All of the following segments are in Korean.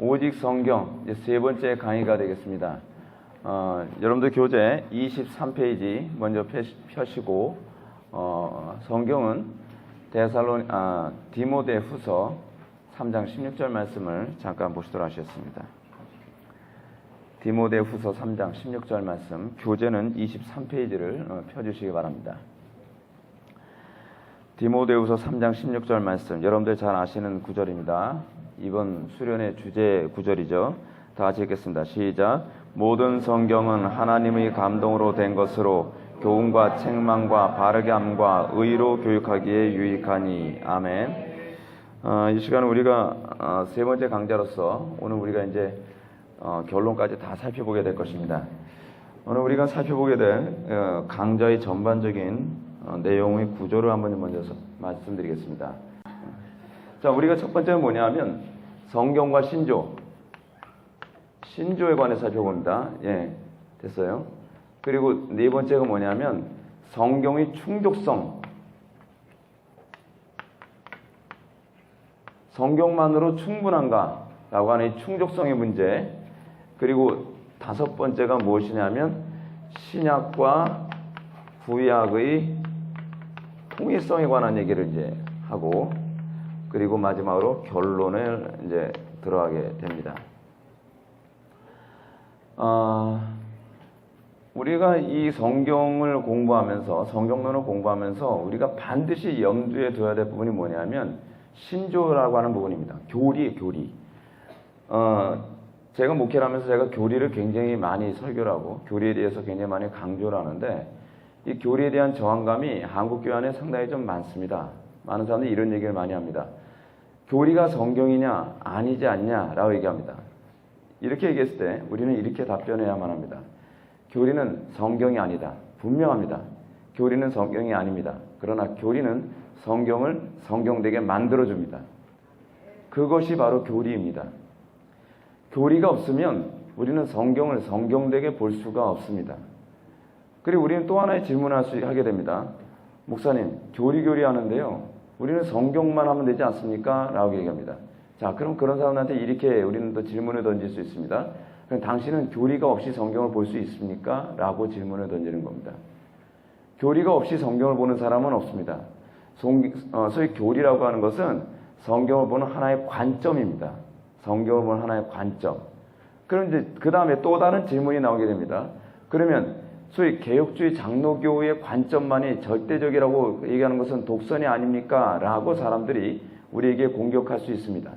오직 성경 이제 세 번째 강의가 되겠습니다. 여러분들 교재 23페이지 먼저 펴시고 성경은 디모데후서 3장 16절 말씀을 잠깐 보시도록 하겠습니다. 디모데후서 3장 16절 말씀, 교재는 23페이지를 펴주시기 바랍니다. 디모데후서 3장 16절 말씀, 여러분들 잘 아시는 구절입니다. 이번 수련의 주제 구절이죠. 다 같이 읽겠습니다. 시작. 모든 성경은 하나님의 감동으로 된 것으로 교훈과 책망과 바르게 함과 의로 교육하기에 유익하니. 아멘. 이 시간은 우리가 세 번째 강좌로서 오늘 우리가 이제 결론까지 다 살펴보게 될 것입니다. 오늘 우리가 살펴보게 될 강좌의 전반적인 내용의 구조를 한번 먼저 말씀드리겠습니다. 자, 우리가 첫 번째는 뭐냐면 성경과 신조에 관해서 살펴봅니다. 예, 됐어요. 그리고 네 번째가 뭐냐면 성경의 충족성, 성경만으로 충분한가 라고 하는 이 충족성의 문제. 그리고 다섯 번째가 무엇이냐면 신약과 구약의 통일성에 관한 얘기를 이제 하고, 그리고 마지막으로 결론을 이제 들어가게 됩니다. 우리가 이 성경을 공부하면서, 성경론을 공부하면서 우리가 반드시 염두에 둬야 될 부분이 뭐냐면 신조라고 하는 부분입니다. 교리. 제가 목회를 하면서 제가 교리를 굉장히 많이 설교를 하고 교리에 대해서 굉장히 많이 강조를 하는데, 이 교리에 대한 저항감이 한국교회 안에 상당히 좀 많습니다. 많은 사람들이 이런 얘기를 많이 합니다. 교리가 성경이냐 아니지 않냐 라고 얘기합니다. 이렇게 얘기했을 때 우리는 이렇게 답변해야만 합니다. 교리는 성경이 아니다. 분명합니다. 교리는 성경이 아닙니다. 그러나 교리는 성경을 성경되게 만들어줍니다. 그것이 바로 교리입니다. 교리가 없으면 우리는 성경을 성경되게 볼 수가 없습니다. 그리고 우리는 또 하나의 질문을 하게 됩니다. 목사님, 교리 하는데요, 우리는 성경만 하면 되지 않습니까? 라고 얘기합니다. 자, 그럼 그런 사람한테 이렇게 우리는 또 질문을 던질 수 있습니다. 그럼 당신은 교리가 없이 성경을 볼 수 있습니까? 라고 질문을 던지는 겁니다. 교리가 없이 성경을 보는 사람은 없습니다. 소위 교리라고 하는 것은 성경을 보는 하나의 관점입니다. 성경을 보는 하나의 관점. 그럼 이제 그 다음에 또 다른 질문이 나오게 됩니다. 그러면 소위 개혁주의 장로교의 관점만이 절대적이라고 얘기하는 것은 독선이 아닙니까? 라고 사람들이 우리에게 공격할 수 있습니다.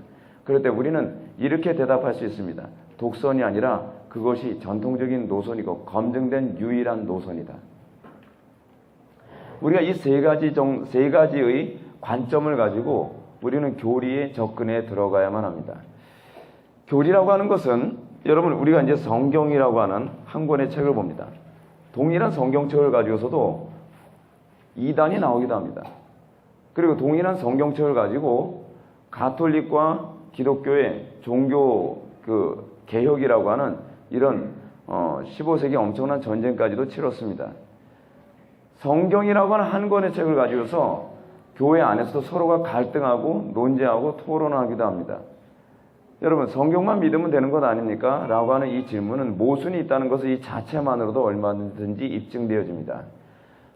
그럴 때 우리는 이렇게 대답할 수 있습니다. 독선이 아니라 그것이 전통적인 노선이고 검증된 유일한 노선이다. 우리가 이 세 가지의 관점을 가지고 우리는 교리에 접근해 들어가야만 합니다. 교리라고 하는 것은 여러분, 우리가 이제 성경이라고 하는 한 권의 책을 봅니다. 동일한 성경책을 가지고서도 이단이 나오기도 합니다. 그리고 동일한 성경책을 가지고 가톨릭과 기독교의 종교 개혁이라고 하는 이런 15세기 엄청난 전쟁까지도 치렀습니다. 성경이라고 하는 한 권의 책을 가지고서 교회 안에서도 서로가 갈등하고 논쟁하고 토론하기도 합니다. 여러분, 성경만 믿으면 되는 것 아닙니까? 라고 하는 이 질문은 모순이 있다는 것을 이 자체만으로도 얼마든지 입증되어집니다.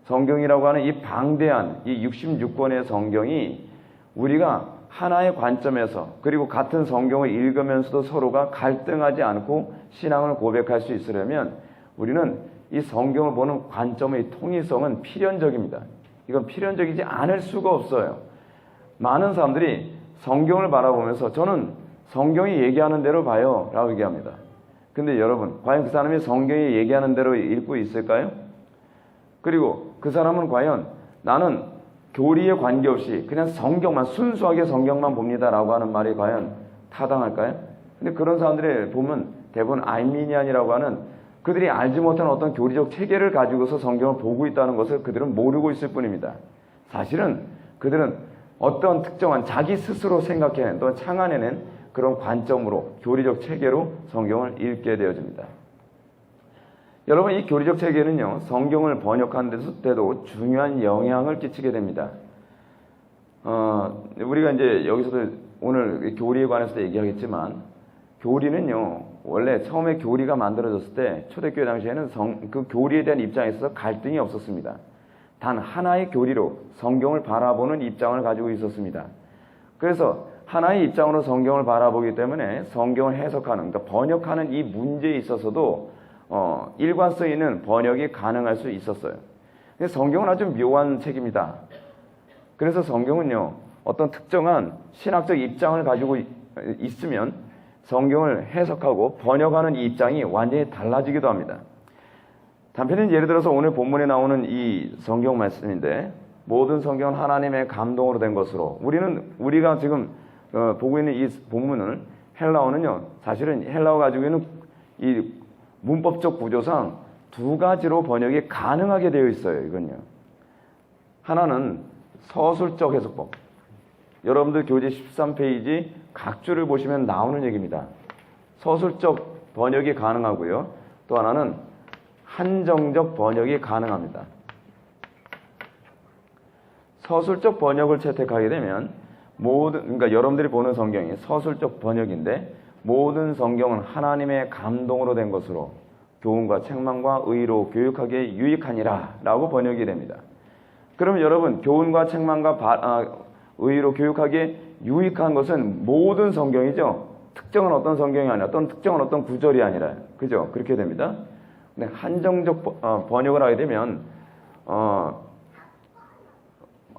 성경이라고 하는 이 방대한 이 66권의 성경이 우리가 하나의 관점에서, 그리고 같은 성경을 읽으면서도 서로가 갈등하지 않고 신앙을 고백할 수 있으려면 우리는 이 성경을 보는 관점의 통일성은 필연적입니다. 이건 필연적이지 않을 수가 없어요. 많은 사람들이 성경을 바라보면서 저는 성경이 얘기하는 대로 봐요 라고 얘기합니다. 근데 여러분, 과연 그 사람이 성경이 얘기하는 대로 읽고 있을까요? 그리고 그 사람은 과연 나는 교리에 관계없이 그냥 성경만, 순수하게 성경만 봅니다 라고 하는 말이 과연 타당할까요? 근데 그런 사람들이 보면 대부분 알미니안이라고 하는, 그들이 알지 못한 어떤 교리적 체계를 가지고서 성경을 보고 있다는 것을 그들은 모르고 있을 뿐입니다. 사실은 그들은 어떤 특정한 자기 스스로 생각해낸 또는 창안해낸 그런 관점으로, 교리적 체계로 성경을 읽게 되어집니다. 여러분, 이 교리적 체계는요, 성경을 번역하는 데도 중요한 영향을 끼치게 됩니다. 우리가 이제 여기서도 오늘 교리에 관해서도 얘기하겠지만, 교리는요, 원래 처음에 교리가 만들어졌을 때 초대교회 당시에는 그 교리에 대한 입장에 있어서 갈등이 없었습니다. 단 하나의 교리로 성경을 바라보는 입장을 가지고 있었습니다. 그래서 하나의 입장으로 성경을 바라보기 때문에 성경을 해석하는, 그러니까 번역하는 이 문제에 있어서도 일관성 있는 번역이 가능할 수 있었어요. 성경은 아주 묘한 책입니다. 그래서 성경은요, 어떤 특정한 신학적 입장을 가지고 있으면 성경을 해석하고 번역하는 이 입장이 완전히 달라지기도 합니다. 단편은 예를 들어서 오늘 본문에 나오는 이 성경 말씀인데, 모든 성경은 하나님의 감동으로 된 것으로, 우리가 지금 보고 있는 이 본문은 헬라어는요, 사실은 헬라어 가지고 있는 이 문법적 구조상 두 가지로 번역이 가능하게 되어 있어요. 이건요, 하나는 서술적 해석법. 여러분들 교재 13페이지 각 줄을 보시면 나오는 얘기입니다. 서술적 번역이 가능하고요. 또 하나는 한정적 번역이 가능합니다. 서술적 번역을 채택하게 되면 그러니까 여러분들이 보는 성경이 서술적 번역인데, 모든 성경은 하나님의 감동으로 된 것으로 교훈과 책망과 의로 교육하기에 유익하니라 라고 번역이 됩니다. 그러면 여러분, 교훈과 책망과 의로 교육하기에 유익한 것은 모든 성경이죠. 특정한 어떤 성경이 아니라 특정한 어떤 구절이 아니라, 그죠? 그렇게 됩니다. 근데 한정적 번역을 하게 되면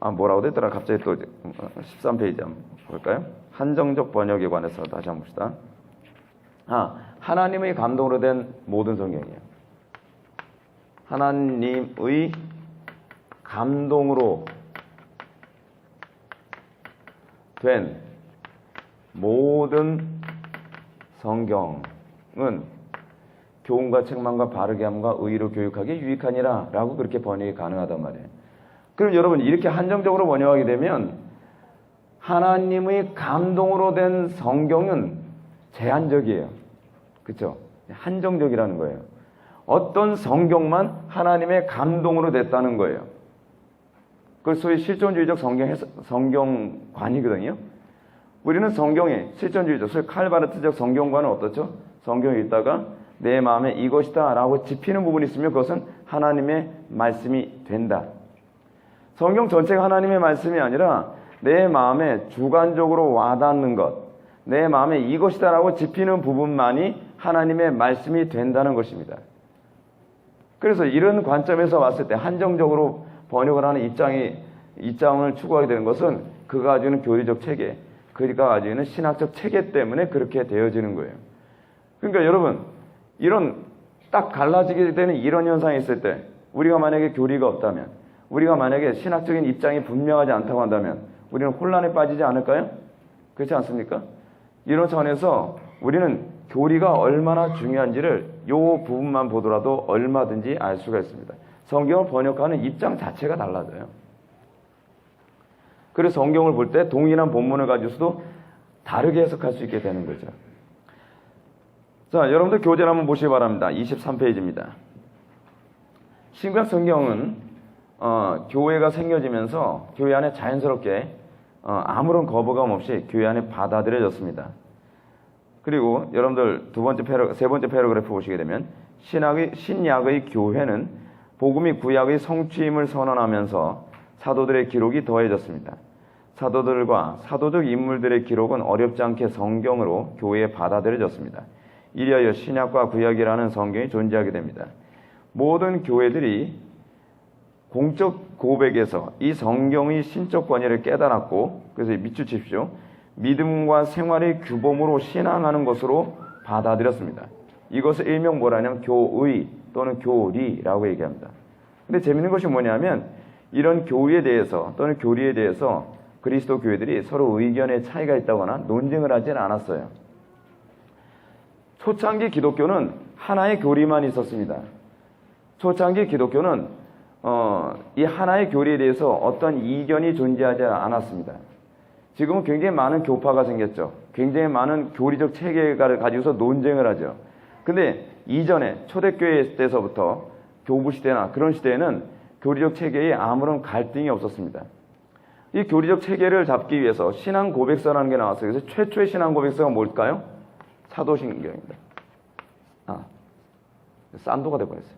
뭐라고 됐더라? 갑자기 또 13페이지 한번 볼까요? 한정적 번역에 관해서 다시 한번 봅시다. 하나님의 감동으로 된 모든 성경이에요. 하나님의 감동으로 된 모든 성경은 교훈과 책망과 바르게 함과 의로 교육하기에 유익하니라 라고 그렇게 번역이 가능하단 말이에요. 그럼 여러분, 이렇게 한정적으로 번역하게 되면 하나님의 감동으로 된 성경은 제한적이에요. 그렇죠? 한정적이라는 거예요. 어떤 성경만 하나님의 감동으로 됐다는 거예요. 그걸 소위 실존주의적 성경관이거든요. 우리는 성경에 실존주의적, 소위 칼바르트적 성경관은 어떻죠? 성경을 읽다가 내 마음에 이것이다 라고 짚히는 부분이 있으면 그것은 하나님의 말씀이 된다. 성경 전체가 하나님의 말씀이 아니라 내 마음에 주관적으로 와닿는 것, 내 마음에 이것이다 라고 짚히는 부분만이 하나님의 말씀이 된다는 것입니다. 그래서 이런 관점에서 봤을 때 한정적으로 번역을 하는 입장을 추구하게 되는 것은 그가 가지고 있는 교리적 체계, 그가 가지고 있는 신학적 체계 때문에 그렇게 되어지는 거예요. 그러니까 여러분, 이런 딱 갈라지게 되는 이런 현상이 있을 때, 우리가 만약에 교리가 없다면, 우리가 만약에 신학적인 입장이 분명하지 않다고 한다면 우리는 혼란에 빠지지 않을까요? 그렇지 않습니까? 이런 차원에서 우리는 교리가 얼마나 중요한지를 이 부분만 보더라도 얼마든지 알 수가 있습니다. 성경을 번역하는 입장 자체가 달라져요. 그래서 성경을 볼 때 동일한 본문을 가지고서도 다르게 해석할 수 있게 되는 거죠. 자, 여러분들 교재를 한번 보시기 바랍니다. 23페이지입니다. 신구약 성경은 교회가 생겨지면서 교회 안에 자연스럽게 아무런 거부감 없이 교회 안에 받아들여졌습니다. 그리고 여러분들 세 번째 패러그래프 보시게 되면 신약의 교회는 복음이 구약의 성취임을 선언하면서 사도들의 기록이 더해졌습니다. 사도들과 사도적 인물들의 기록은 어렵지 않게 성경으로 교회에 받아들여졌습니다. 이리하여 신약과 구약이라는 성경이 존재하게 됩니다. 모든 교회들이 공적 고백에서 이 성경의 신적 권위를 깨달았고, 그래서 밑줄 믿음과 생활의 규범으로 신앙하는 것으로 받아들였습니다. 이것을 일명 뭐라냐면 교의 또는 교리라고 얘기합니다. 근데 재밌는 것이 뭐냐면 이런 교리에 대해서 또는 교리에 대해서 그리스도 교회들이 서로 의견의 차이가 있다거나 논쟁을 하지는 않았어요. 초창기 기독교는 하나의 교리만 있었습니다. 초창기 기독교는 이 하나의 교리에 대해서 어떤 이견이 존재하지 않았습니다. 지금은 굉장히 많은 교파가 생겼죠. 굉장히 많은 교리적 체계를 가지고서 논쟁을 하죠. 근데 이전에 초대교회 때서부터 교부 시대나 그런 시대에는 교리적 체계에 아무런 갈등이 없었습니다. 이 교리적 체계를 잡기 위해서 신앙 고백서라는 게 나왔어요. 그래서 최초의 신앙 고백서가 뭘까요? 사도신경입니다. 산도가 돼버렸어요.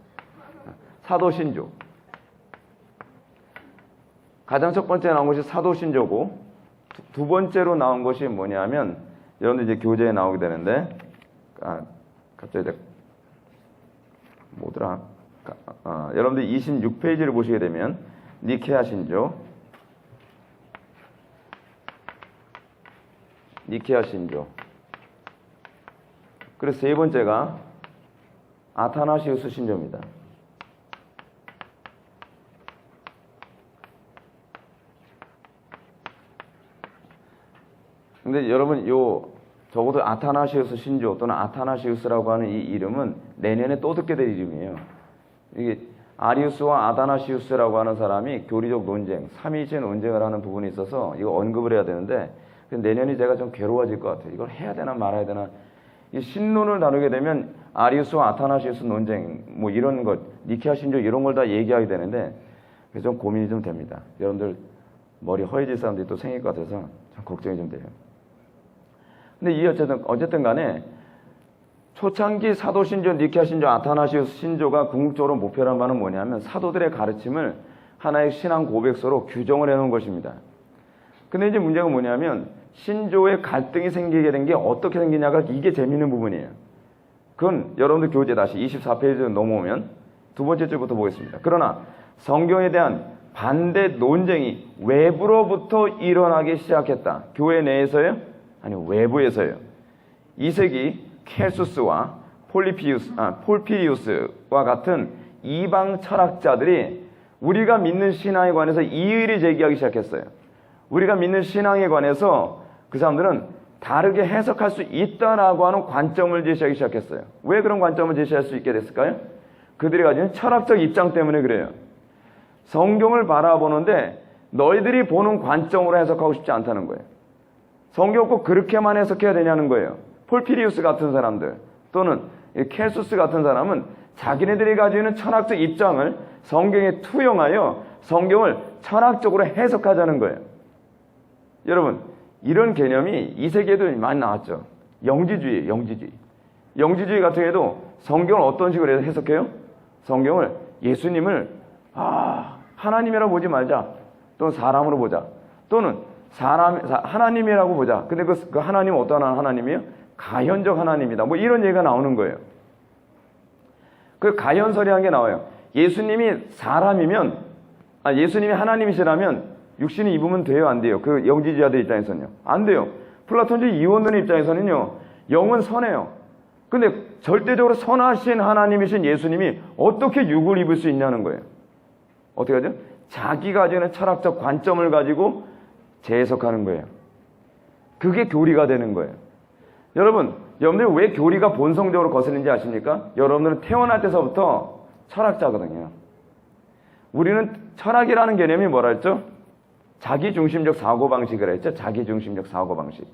사도신조. 가장 첫 번째 나온 것이 사도신조고, 두 번째로 나온 것이 뭐냐면, 여러분들 이제 교재에 나오게 되는데, 갑자기 뭐더라? 여러분들 26페이지를 보시게 되면, 니케아 신조, 니케아 신조. 그래서 세 번째가 아타나시우스 신조입니다. 근데 여러분 적어도 아타나시우스 신조 또는 아타나시우스라고 하는 이 이름은 내년에 또 듣게 될 이름이에요. 이게 아리우스와 아타나시우스라고 하는 사람이 교리적 논쟁, 삼위일체 논쟁을 하는 부분이 있어서 이거 언급을 해야 되는데 내년이 제가 좀 괴로워질 것 같아요. 이걸 해야 되나 말아야 되나. 이 신론을 다루게 되면 아리우스와 아타나시우스 논쟁 뭐 이런 것, 니케아 신조 이런 걸 다 얘기하게 되는데 그래서 좀 고민이 좀 됩니다. 여러분들 머리 허해질 사람들이 또 생길 것 같아서 좀 걱정이 좀 돼요. 근데 이 어쨌든 간에 초창기 사도신조, 니케아 신조, 아타나시우스 신조가 궁극적으로 목표란 바는 뭐냐면 사도들의 가르침을 하나의 신앙 고백서로 규정을 해놓은 것입니다. 근데 이제 문제가 뭐냐면 신조의 갈등이 생기게 된 게 어떻게 생기냐가 이게 재밌는 부분이에요. 그건 여러분들 교재 다시 24페이지 넘어오면 두 번째 줄부터 보겠습니다. 그러나 성경에 대한 반대 논쟁이 외부로부터 일어나기 시작했다. 교회 내에서요? 아니 외부에서요. 이 세기 켈수스와 폴피리우스와 같은 이방 철학자들이 우리가 믿는 신앙에 관해서 이의를 제기하기 시작했어요. 우리가 믿는 신앙에 관해서 그 사람들은 다르게 해석할 수 있다라고 하는 관점을 제시하기 시작했어요. 왜 그런 관점을 제시할 수 있게 됐을까요? 그들이 가진 철학적 입장 때문에 그래요. 성경을 바라보는데 너희들이 보는 관점으로 해석하고 싶지 않다는 거예요. 성경 꼭 그렇게만 해석해야 되냐는 거예요. 폴피리우스 같은 사람들 또는 켈수스 같은 사람은 자기네들이 가지고 있는 철학적 입장을 성경에 투영하여 성경을 철학적으로 해석하자는 거예요. 여러분 이런 개념이 이 세계에도 많이 나왔죠. 영지주의예요. 영지주의 같은 경우에도 성경을 어떤 식으로 해석해요? 성경을 예수님을 하나님이라고 보지 말자. 또는 사람으로 보자. 또는 하나님이라고 보자. 근데 그 하나님은 어떤 하나님이에요? 가현적 하나님이다. 뭐 이런 얘기가 나오는 거예요. 그 가현설이라는 게 나와요. 예수님이 예수님이 하나님이시라면 육신을 입으면 돼요? 안 돼요? 그 영지주의자들 입장에서는요. 안 돼요. 플라톤주의 이원론의 입장에서는요. 영은 선해요. 근데 절대적으로 선하신 하나님이신 예수님이 어떻게 육을 입을 수 있냐는 거예요. 어떻게 하죠? 자기가 가지고 있는 철학적 관점을 가지고 재해석하는 거예요. 그게 교리가 되는 거예요. 여러분들 왜 교리가 본성적으로 거슬리는지 아십니까? 여러분들은 태어날 때서부터 철학자거든요. 우리는 철학이라는 개념이 뭐라 했죠? 자기중심적 사고방식이라 했죠. 자기중심적 사고방식.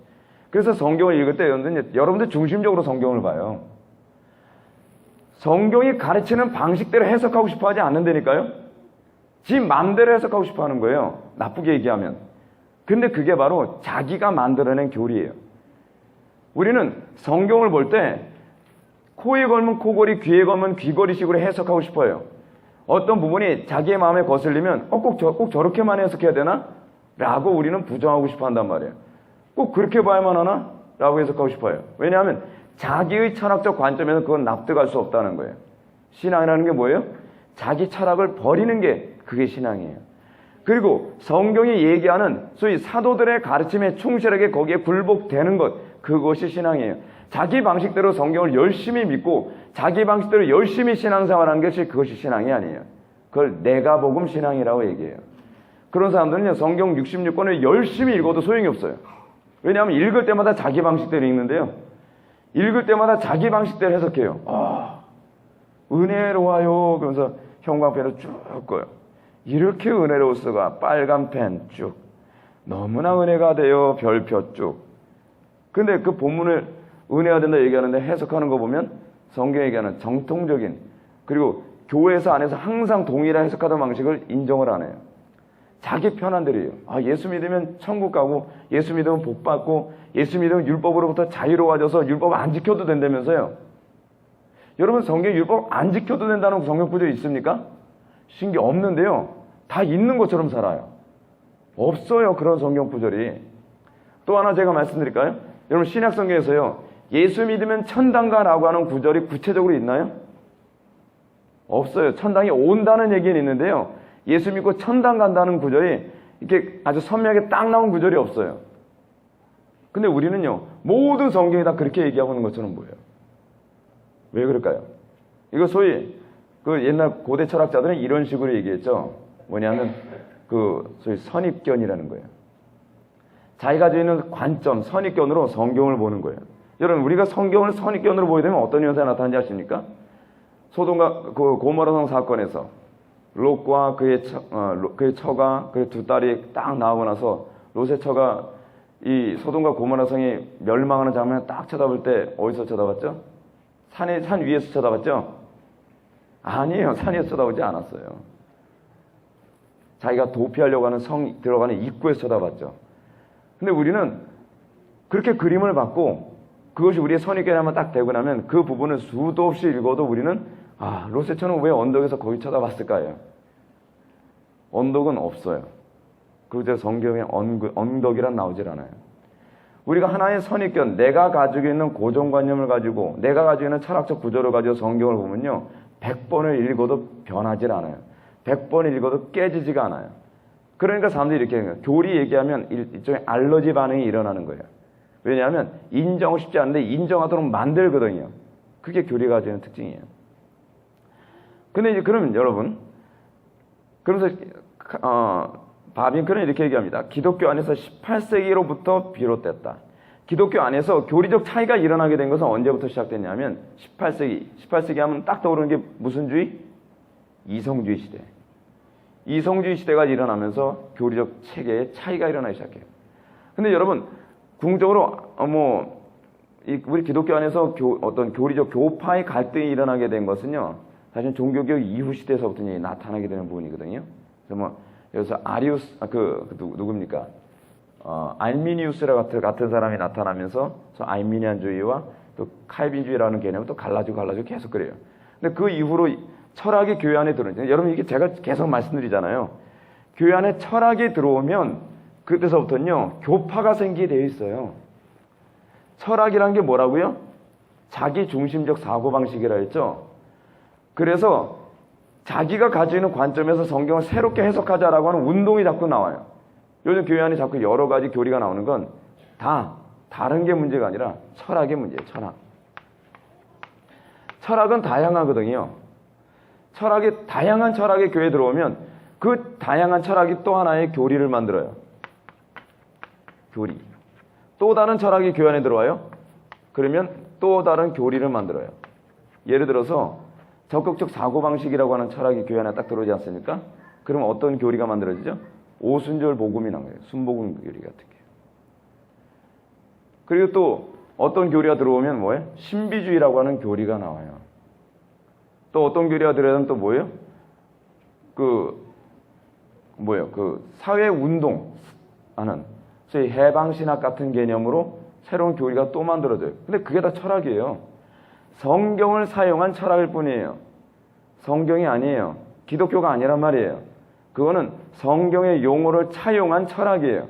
그래서 성경을 읽을 때 여러분들 중심적으로 성경을 봐요. 성경이 가르치는 방식대로 해석하고 싶어 하지 않는다니까요. 지 마음대로 해석하고 싶어 하는 거예요. 나쁘게 얘기하면. 근데 그게 바로 자기가 만들어낸 교리예요. 우리는 성경을 볼 때 코에 걸면 코걸이, 귀에 걸면 귀걸이식으로 해석하고 싶어요. 어떤 부분이 자기의 마음에 거슬리면 꼭 저렇게만 해석해야 되나? 라고 우리는 부정하고 싶어 한단 말이에요. 꼭 그렇게 봐야만 하나? 라고 해석하고 싶어요. 왜냐하면 자기의 철학적 관점에서 그건 납득할 수 없다는 거예요. 신앙이라는 게 뭐예요? 자기 철학을 버리는 게 그게 신앙이에요. 그리고 성경이 얘기하는 소위 사도들의 가르침에 충실하게 거기에 굴복되는 것, 그것이 신앙이에요. 자기 방식대로 성경을 열심히 믿고 자기 방식대로 열심히 신앙생활하는 것이 그것이 신앙이 아니에요. 그걸 내가 복음 신앙이라고 얘기해요. 그런 사람들은요, 성경 66권을 열심히 읽어도 소용이 없어요. 왜냐하면 읽을 때마다 자기 방식대로 읽는데요. 읽을 때마다 자기 방식대로 해석해요. 은혜로워요. 그러면서 형광펜으로 쭉 꺼요. 이렇게 은혜로울 수가. 빨간 펜 쭉. 너무나 은혜가 돼요. 별표 쭉. 근데 그 본문을 은혜가 된다 얘기하는데 해석하는 거 보면 성경에 얘기하는 정통적인, 그리고 교회에서 안에서 항상 동일한 해석하던 방식을 인정을 안 해요. 자기 편한대로예요. 예수 믿으면 천국 가고, 예수 믿으면 복 받고, 예수 믿으면 율법으로부터 자유로워져서 율법 안 지켜도 된다면서요. 여러분, 성경 율법 안 지켜도 된다는 성경 구절이 있습니까? 신기 없는데요. 다 있는 것처럼 살아요. 없어요, 그런 성경 구절이. 또 하나 제가 말씀드릴까요? 여러분, 신약 성경에서요, 예수 믿으면 천당 가라고 하는 구절이 구체적으로 있나요? 없어요. 천당이 온다는 얘기는 있는데요. 예수 믿고 천당 간다는 구절이 이렇게 아주 선명하게 딱 나온 구절이 없어요. 근데 우리는요, 모든 성경이 다 그렇게 얘기하고 있는 것처럼 보여요. 왜 그럴까요? 이거 소위 그 옛날 고대 철학자들은 이런 식으로 얘기했죠. 뭐냐면 소위 선입견이라는 거예요. 자기가 가지고 있는 관점, 선입견으로 성경을 보는 거예요. 여러분, 우리가 성경을 선입견으로 보게 되면 어떤 현상이 나타나는지 아십니까? 소돔과 고모라 성 사건에서 롯과 그의 처가, 그의 두 딸이 딱 나오고 나서 롯의 처가 이 소돔과 고모라 성이 멸망하는 장면을 딱 쳐다볼 때 어디서 쳐다봤죠? 산 위에서 쳐다봤죠? 아니에요. 산에서 쳐다보지 않았어요. 자기가 도피하려고 하는 성 들어가는 입구에서 쳐다봤죠. 근데 우리는 그렇게 그림을 받고 그것이 우리의 선입견에만 딱 되고 나면 그 부분을 수도 없이 읽어도 우리는 롯의 처는 왜 언덕에서 거기 쳐다봤을까요? 언덕은 없어요. 그저 성경에 언덕이란 나오질 않아요. 우리가 하나의 선입견, 내가 가지고 있는 고정관념을 가지고 내가 가지고 있는 철학적 구조를 가지고 성경을 보면요, 100번을 읽어도 변하질 않아요. 100번 읽어도 깨지지가 않아요. 그러니까 사람들이 이렇게 해요. 교리 얘기하면 일종의 알러지 반응이 일어나는 거예요. 왜냐하면 인정을 쉽지 않은데 인정하도록 만들거든요. 그게 교리가 가지고 있는 특징이에요. 근데 이제 그러면 여러분, 그러면서 바빙크는 이렇게 얘기합니다. 기독교 안에서 18세기로부터 비롯됐다. 기독교 안에서 교리적 차이가 일어나게 된 것은 언제부터 시작됐냐면 18세기. 18세기 하면 딱 떠오르는 게 무슨 주의? 이성주의 시대. 이성주의 시대가 일어나면서 교리적 체계의 차이가 일어나기 시작해요. 근데 여러분, 궁극적으로 우리 기독교 안에서 어떤 교리적 교파의 갈등이 일어나게 된 것은요, 사실 종교개혁 이후 시대에서부터 나타나게 되는 부분이거든요. 그래서 여기서 누굽니까? 알미니우스 같은 사람이 나타나면서 알미니안주의와 또 칼빈주의라는 개념을 또 갈라지고 계속 그래요. 근데 그 이후로 철학이 교회 안에 들어오죠. 여러분, 이게 제가 계속 말씀드리잖아요. 교회 안에 철학이 들어오면 그때서부터는요, 교파가 생기게 되어 있어요. 철학이란 게 뭐라고요? 자기 중심적 사고방식이라 했죠. 그래서 자기가 가지고 있는 관점에서 성경을 새롭게 해석하자라고 하는 운동이 자꾸 나와요. 요즘 교회 안에 자꾸 여러 가지 교리가 나오는 건 다 다른 게 문제가 아니라 철학의 문제예요. 철학은 다양하거든요. 다양한 철학의 교회에 들어오면 그 다양한 철학이 또 하나의 교리를 만들어요. 교리. 또 다른 철학이 교회 안에 들어와요. 그러면 또 다른 교리를 만들어요. 예를 들어서 적극적 사고방식이라고 하는 철학이 교회 안에 딱 들어오지 않습니까? 그러면 어떤 교리가 만들어지죠? 오순절 복음이 나온 거예요. 순복음 교리 같은 게. 그리고 또 어떤 교리가 들어오면 뭐예요? 신비주의라고 하는 교리가 나와요. 또 어떤 교리가 들어오면 또 뭐예요? 사회운동 하는 소위 해방신학 같은 개념으로 새로운 교리가 또 만들어져요. 근데 그게 다 철학이에요. 성경을 사용한 철학일 뿐이에요. 성경이 아니에요. 기독교가 아니란 말이에요. 그거는 성경의 용어를 차용한 철학이에요.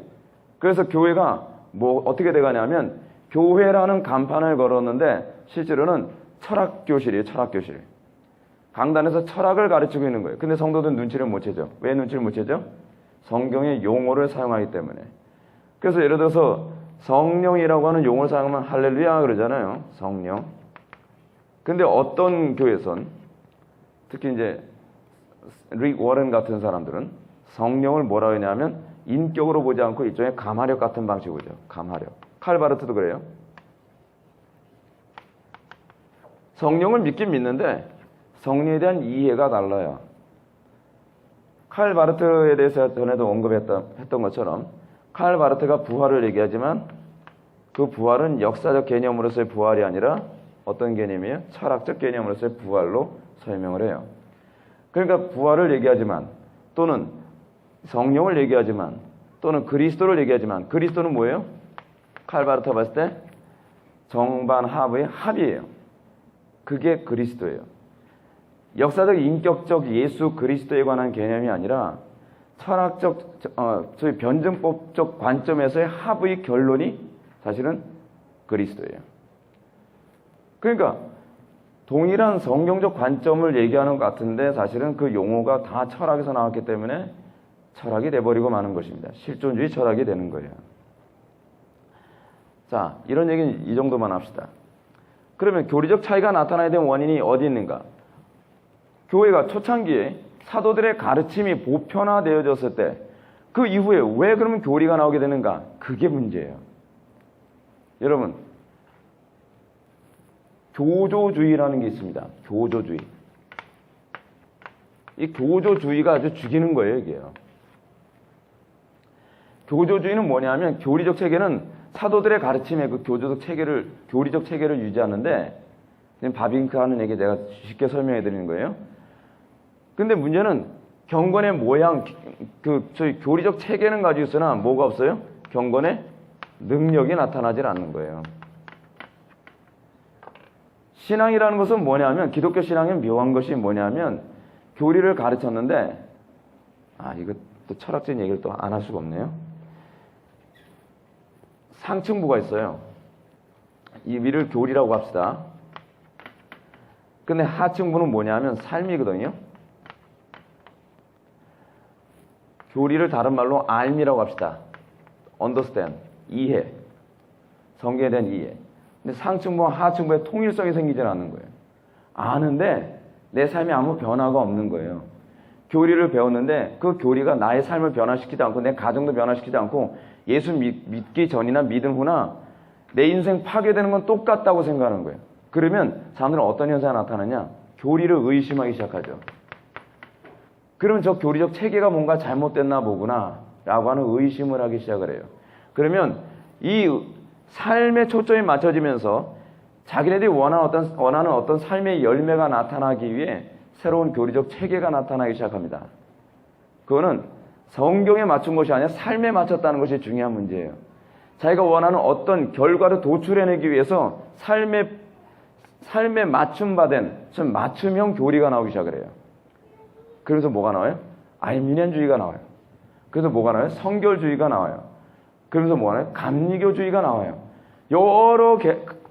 그래서 교회가 어떻게 돼가냐면 교회라는 간판을 걸었는데 실제로는 철학교실이에요. 철학교실. 강단에서 철학을 가르치고 있는 거예요. 근데 성도들은 눈치를 못 채죠. 왜 눈치를 못 채죠? 성경의 용어를 사용하기 때문에. 그래서 예를 들어서 성령이라고 하는 용어를 사용하면 할렐루야 그러잖아요. 성령. 근데 어떤 교회선, 특히 이제 릭 워런 같은 사람들은 성령을 뭐라고 하냐면 인격으로 보지 않고 일종의 감화력 같은 방식으로 보죠. 감화력. 칼바르트도 그래요. 성령을 믿긴 믿는데 성령에 대한 이해가 달라요. 칼바르트에 대해서 전에도 언급했던 것처럼 칼바르트가 부활을 얘기하지만 그 부활은 역사적 개념으로서의 부활이 아니라 어떤 개념이에요? 철학적 개념으로서의 부활로 설명을 해요. 그러니까 부활을 얘기하지만 또는 성령을 얘기하지만 또는 그리스도를 얘기하지만 그리스도는 뭐예요? 칼바르타 봤을 때 정반합의 합이에요. 그게 그리스도예요. 역사적 인격적 예수 그리스도에 관한 개념이 아니라 철학적 저희 변증법적 관점에서의 합의 결론이 사실은 그리스도예요. 그러니까 동일한 성경적 관점을 얘기하는 것 같은데 사실은 그 용어가 다 철학에서 나왔기 때문에 철학이 돼버리고 마는 것입니다. 실존주의 철학이 되는 거예요. 자, 이런 얘기는 이 정도만 합시다. 그러면 교리적 차이가 나타나야 되는 원인이 어디 있는가? 교회가 초창기에 사도들의 가르침이 보편화되어졌을 때 그 이후에 왜 그러면 교리가 나오게 되는가? 그게 문제예요. 여러분, 교조주의라는 게 있습니다. 교조주의. 이 교조주의가 아주 죽이는 거예요, 이게요. 교조주의는 뭐냐면 교리적 체계는 사도들의 가르침에 그 교리적 체계를 유지하는데, 바빙크 하는 얘기 내가 쉽게 설명해 드리는 거예요. 근데 문제는 경건의 모양, 저희 교리적 체계는 가지고 있으나 뭐가 없어요? 경건의 능력이 나타나질 않는 거예요. 신앙이라는 것은 뭐냐면, 기독교 신앙의 묘한 것이 뭐냐면, 교리를 가르쳤는데, 이거 또 철학적인 얘기를 또 안 할 수가 없네요. 상층부가 있어요. 이 위를 교리라고 합시다. 근데 하층부는 뭐냐면 삶이거든요. 교리를 다른 말로 알미라고 합시다. understand, 이해. 성경에 대한 이해. 근데 상층부와 하층부의 통일성이 생기질 않는 거예요. 아는데 내 삶에 아무 변화가 없는 거예요. 교리를 배웠는데 그 교리가 나의 삶을 변화시키지 않고 내 가정도 변화시키지 않고 예수 믿기 전이나 믿은 후나 내 인생 파괴되는 건 똑같다고 생각하는 거예요. 그러면 사람들은 어떤 현상이 나타나냐? 교리를 의심하기 시작하죠. 그러면 저 교리적 체계가 뭔가 잘못됐나 보구나 라고 하는 의심을 하기 시작을 해요. 그러면 이 삶의 초점이 맞춰지면서 자기네들이 원하는 어떤 삶의 열매가 나타나기 위해 새로운 교리적 체계가 나타나기 시작합니다. 그거는 성경에 맞춘 것이 아니라 삶에 맞췄다는 것이 중요한 문제예요. 자기가 원하는 어떤 결과를 도출해내기 위해서 삶에 맞춤받은 맞춤형 교리가 나오기 시작을 해요. 그래서 뭐가 나와요? 알미니안주의가 나와요. 그래서 뭐가 나와요? 성결주의가 나와요. 그러면서 뭐가 나와요? 감리교주의가 나와요. 여러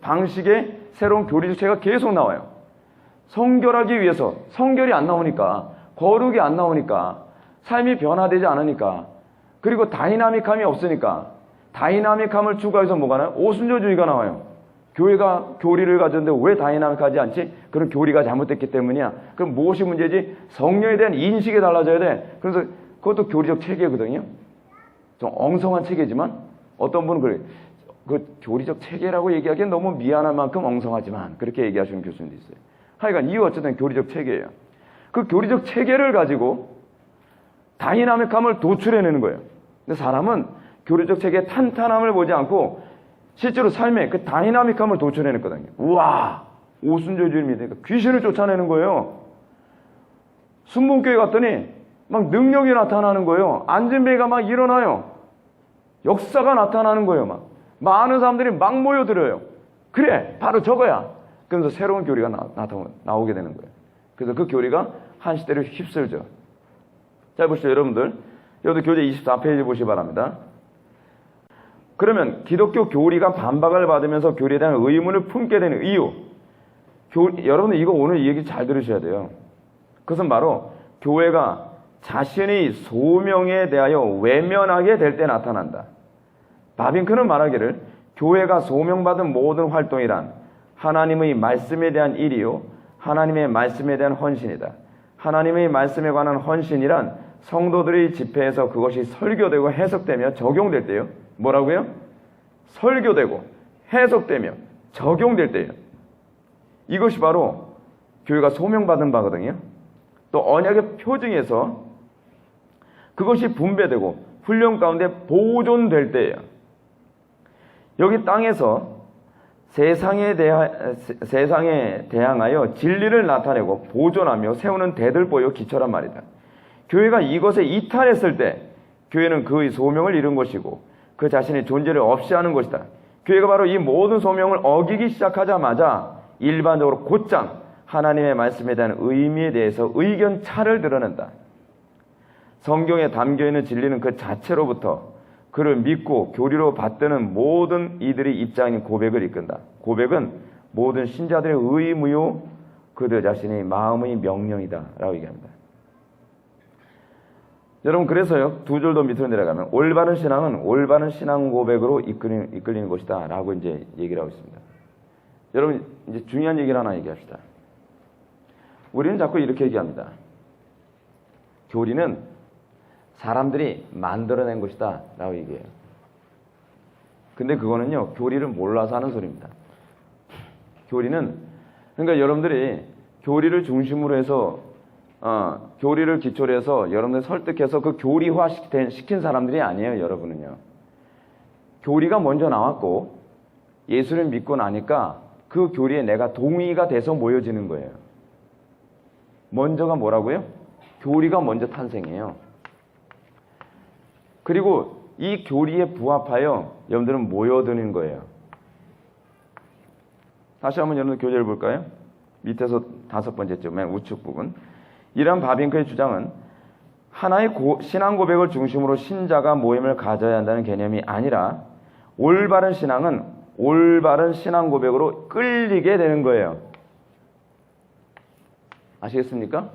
방식의 새로운 교리적 체계가 계속 나와요. 성결하기 위해서 성결이 안 나오니까, 거룩이 안 나오니까, 삶이 변화되지 않으니까, 그리고 다이나믹함이 없으니까 다이나믹함을 추구해서 뭐가 나와요? 오순절주의가 나와요. 교회가 교리를 가졌는데 왜 다이나믹하지 않지? 그런 교리가 잘못됐기 때문이야. 그럼 무엇이 문제지? 성령에 대한 인식이 달라져야 돼. 그래서 그것도 교리적 체계거든요. 좀 엉성한 체계지만 어떤 분은 그래. 그 교리적 체계라고 얘기하기엔 너무 미안할 만큼 엉성하지만 그렇게 얘기하시는 교수님도 있어요. 하여간 이유 어쨌든 교리적 체계예요. 그 교리적 체계를 가지고 다이나믹함을 도출해내는 거예요. 근데 사람은 교리적 체계의 탄탄함을 보지 않고 실제로 삶에 그 다이나믹함을 도출해냈거든요. 우와! 오순절주의를 믿으니까 귀신을 쫓아내는 거예요. 순복교회 갔더니 막 능력이 나타나는 거예요. 안진배가 막 일어나요. 역사가 나타나는 거예요. 막 많은 사람들이 막 모여들어요. 그래! 바로 저거야! 그러면서 새로운 교리가 나오게 되는 거예요. 그래서 그 교리가 한 시대를 휩쓸죠. 자, 보시죠, 여러분들. 여기도 교재 24페이지 보시기 바랍니다. 그러면 기독교 교리가 반박을 받으면서 교리에 대한 의문을 품게 되는 이유. 여러분들 이거 오늘 이 얘기 잘 들으셔야 돼요. 그것은 바로 교회가 자신의 소명에 대하여 외면하게 될 때 나타난다. 바빙크는 말하기를 교회가 소명받은 모든 활동이란 하나님의 말씀에 대한 일이요 하나님의 말씀에 대한 헌신이다. 하나님의 말씀에 관한 헌신이란 성도들의 집회에서 그것이 설교되고 해석되며 적용될 때요. 뭐라고요? 설교되고 해석되며 적용될 때예요. 이것이 바로 교회가 소명받은 바거든요. 또 언약의 표징에서 그것이 분배되고 훈련 가운데 보존될 때예요. 여기 땅에서 세상에 대항하여 진리를 나타내고 보존하며 세우는 대들보요 기초란 말이다. 교회가 이것에 이탈했을 때 교회는 그의 소명을 잃은 것이고 그 자신의 존재를 없이 하는 것이다. 교회가 바로 이 모든 소명을 어기기 시작하자마자 일반적으로 곧장 하나님의 말씀에 대한 의미에 대해서 의견 차를 드러낸다. 성경에 담겨있는 진리는 그 자체로부터 그를 믿고 교리로 받드는 모든 이들의 입장인 고백을 이끈다. 고백은 모든 신자들의 의무요 그들 자신의 마음의 명령이다 라고 얘기합니다. 여러분, 그래서요, 두 줄 더 밑으로 내려가면 올바른 신앙은 올바른 신앙 고백으로 이끌리는 것이다 라고 이제 얘기를 하고 있습니다. 여러분, 이제 중요한 얘기를 하나 얘기합시다. 우리는 자꾸 이렇게 얘기합니다. 교리는 사람들이 만들어낸 것이다 라고 얘기해요. 근데 그거는요, 교리를 몰라서 하는 소리입니다. 교리는, 그러니까 여러분들이 교리를 중심으로 해서 교리를 기초로 해서 여러분들 설득해서 그 교리화 시킨 사람들이 아니에요. 여러분은요, 교리가 먼저 나왔고 예수를 믿고 나니까 그 교리에 내가 동의가 돼서 모여지는 거예요. 먼저가 뭐라고요? 교리가 먼저 탄생해요. 그리고 이 교리에 부합하여 여러분들은 모여드는 거예요. 다시 한번 여러분들 교재를 볼까요? 밑에서 5번째죠. 맨 우측 부분. 이러한 바빙크의 주장은 하나의 신앙 고백을 중심으로 신자가 모임을 가져야 한다는 개념이 아니라 올바른 신앙은 올바른 신앙 고백으로 끌리게 되는 거예요. 아시겠습니까?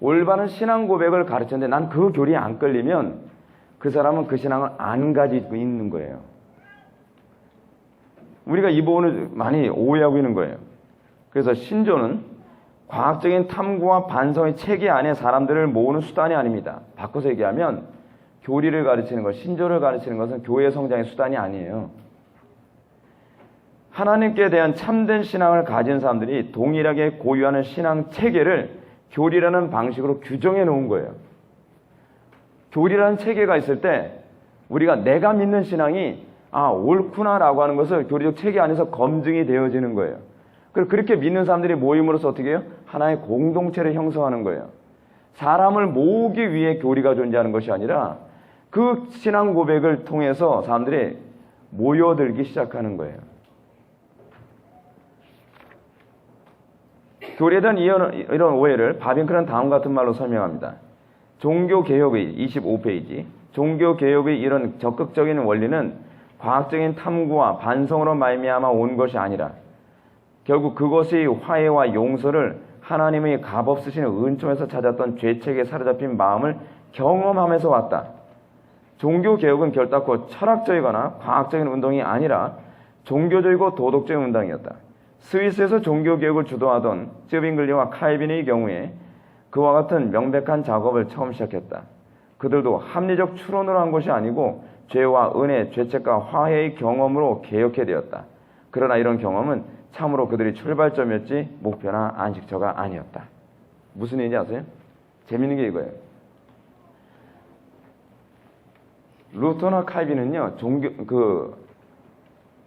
올바른 신앙 고백을 가르쳤는데 난 그 교리에 안 끌리면 그 사람은 그 신앙을 안 가지고 있는 거예요. 우리가 이 부분을 많이 오해하고 있는 거예요. 그래서 신조는 과학적인 탐구와 반성의 체계 안에 사람들을 모으는 수단이 아닙니다. 바꿔서 얘기하면 교리를 가르치는 것, 신조를 가르치는 것은 교회 성장의 수단이 아니에요. 하나님께 대한 참된 신앙을 가진 사람들이 동일하게 고유하는 신앙 체계를 교리라는 방식으로 규정해 놓은 거예요. 교리라는 체계가 있을 때 우리가 내가 믿는 신앙이 옳구나라고 하는 것을 교리적 체계 안에서 검증이 되어지는 거예요. 그렇게 믿는 사람들이 모임으로써 어떻게 해요? 하나의 공동체를 형성하는 거예요. 사람을 모으기 위해 교리가 존재하는 것이 아니라 그 신앙 고백을 통해서 사람들이 모여들기 시작하는 거예요. 교리에 대한 이런 오해를 바빙크는 다음과 같은 말로 설명합니다. 종교개혁의 25페이지. 종교개혁의 이런 적극적인 원리는 과학적인 탐구와 반성으로 말미암아 온 것이 아니라 결국 그것의 화해와 용서를 하나님의 값없으신 은총에서 찾았던 죄책에 사로잡힌 마음을 경험하면서 왔다. 종교개혁은 결단코 철학적이거나 과학적인 운동이 아니라 종교적이고 도덕적인 운동이었다. 스위스에서 종교개혁을 주도하던 쯔빙글리와 칼빈의 경우에 그와 같은 명백한 작업을 처음 시작했다. 그들도 합리적 추론으로 한 것이 아니고 죄와 은혜, 죄책과 화해의 경험으로 개혁해되었다. 그러나 이런 경험은 참으로 그들이 출발점이었지 목표나 안식처가 아니었다. 무슨 얘기인지 아세요? 재밌는 게 이거예요. 루터나 칼빈은요,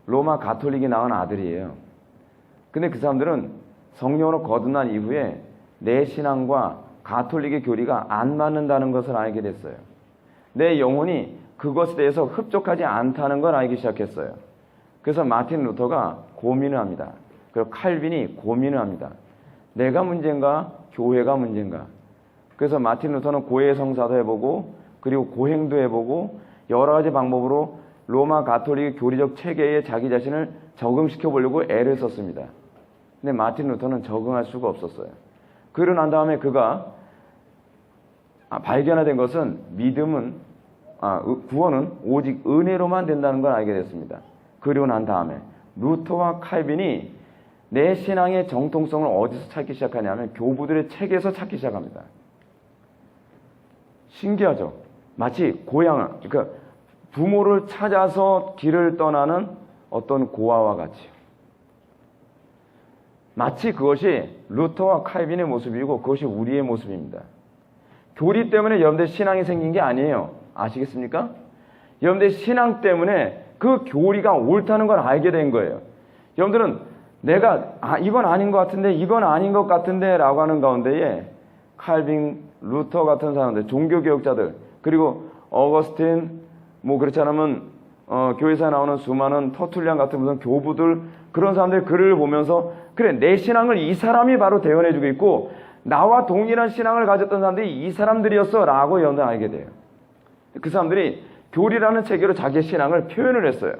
로마 가톨릭이 낳은 아들이에요. 근데 그 사람들은 성령으로 거듭난 이후에 내 신앙과 가톨릭의 교리가 안 맞는다는 것을 알게 됐어요. 내 영혼이 그것에 대해서 흡족하지 않다는 걸 알기 시작했어요. 그래서 마틴 루터가 고민을 합니다. 그리고 칼빈이 고민을 합니다. 내가 문제인가? 교회가 문제인가? 그래서 마틴 루터는 고해 성사도 해보고 그리고 고행도 해보고 여러 가지 방법으로 로마 가톨릭 교리적 체계에 자기 자신을 적응시켜 보려고 애를 썼습니다. 근데 마틴 루터는 적응할 수가 없었어요. 그러고 난 다음에 그가 발견된 것은 구원은 오직 은혜로만 된다는 걸 알게 됐습니다. 그리고 난 다음에 루터와 칼빈이 내 신앙의 정통성을 어디서 찾기 시작하냐면 교부들의 책에서 찾기 시작합니다. 신기하죠? 마치 그러니까 부모를 찾아서 길을 떠나는 어떤 고아와 같이 마치 그것이 루터와 칼빈의 모습이고 그것이 우리의 모습입니다. 교리 때문에 여러분들 신앙이 생긴 게 아니에요. 아시겠습니까? 여러분들 신앙 때문에 그 교리가 옳다는 걸 알게 된 거예요. 여러분들은 내가 이건 아닌 것 같은데 이건 아닌 것 같은데 라고 하는 가운데에 칼빈, 루터 같은 사람들, 종교개혁자들, 그리고 어거스틴, 뭐 그렇지 않으면 교회에서 나오는 수많은 터툴리안 같은 무슨 교부들, 그런 사람들의 글을 보면서 그래, 내 신앙을 이 사람이 바로 대언해주고 있고 나와 동일한 신앙을 가졌던 사람들이 이 사람들이었어 라고 알게 돼요. 그 사람들이 교리라는 체계로 자기의 신앙을 표현을 했어요.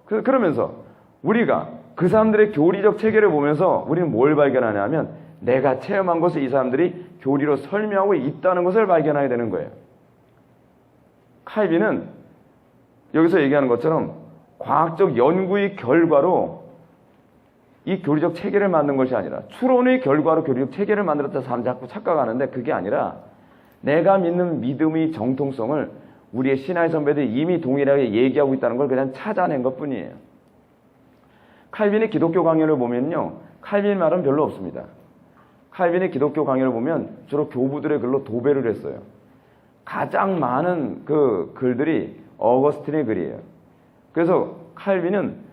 그러면서 우리가 그 사람들의 교리적 체계를 보면서 우리는 뭘 발견하냐면 내가 체험한 것을 이 사람들이 교리로 설명하고 있다는 것을 발견하게 되는 거예요. 칼빈은 여기서 얘기하는 것처럼 과학적 연구의 결과로 이 교리적 체계를 만든 것이 아니라 추론의 결과로 교리적 체계를 만들었다 사람들이 자꾸 착각하는데 그게 아니라 내가 믿는 믿음의 정통성을 우리의 신화의 선배들이 이미 동일하게 얘기하고 있다는 걸 그냥 찾아낸 것뿐이에요. 칼빈의 기독교 강연을 보면요, 칼빈 말은 별로 없습니다. 칼빈의 기독교 강연을 보면 주로 교부들의 글로 도배를 했어요. 가장 많은 그 글들이 어거스틴의 글이에요. 그래서 칼빈은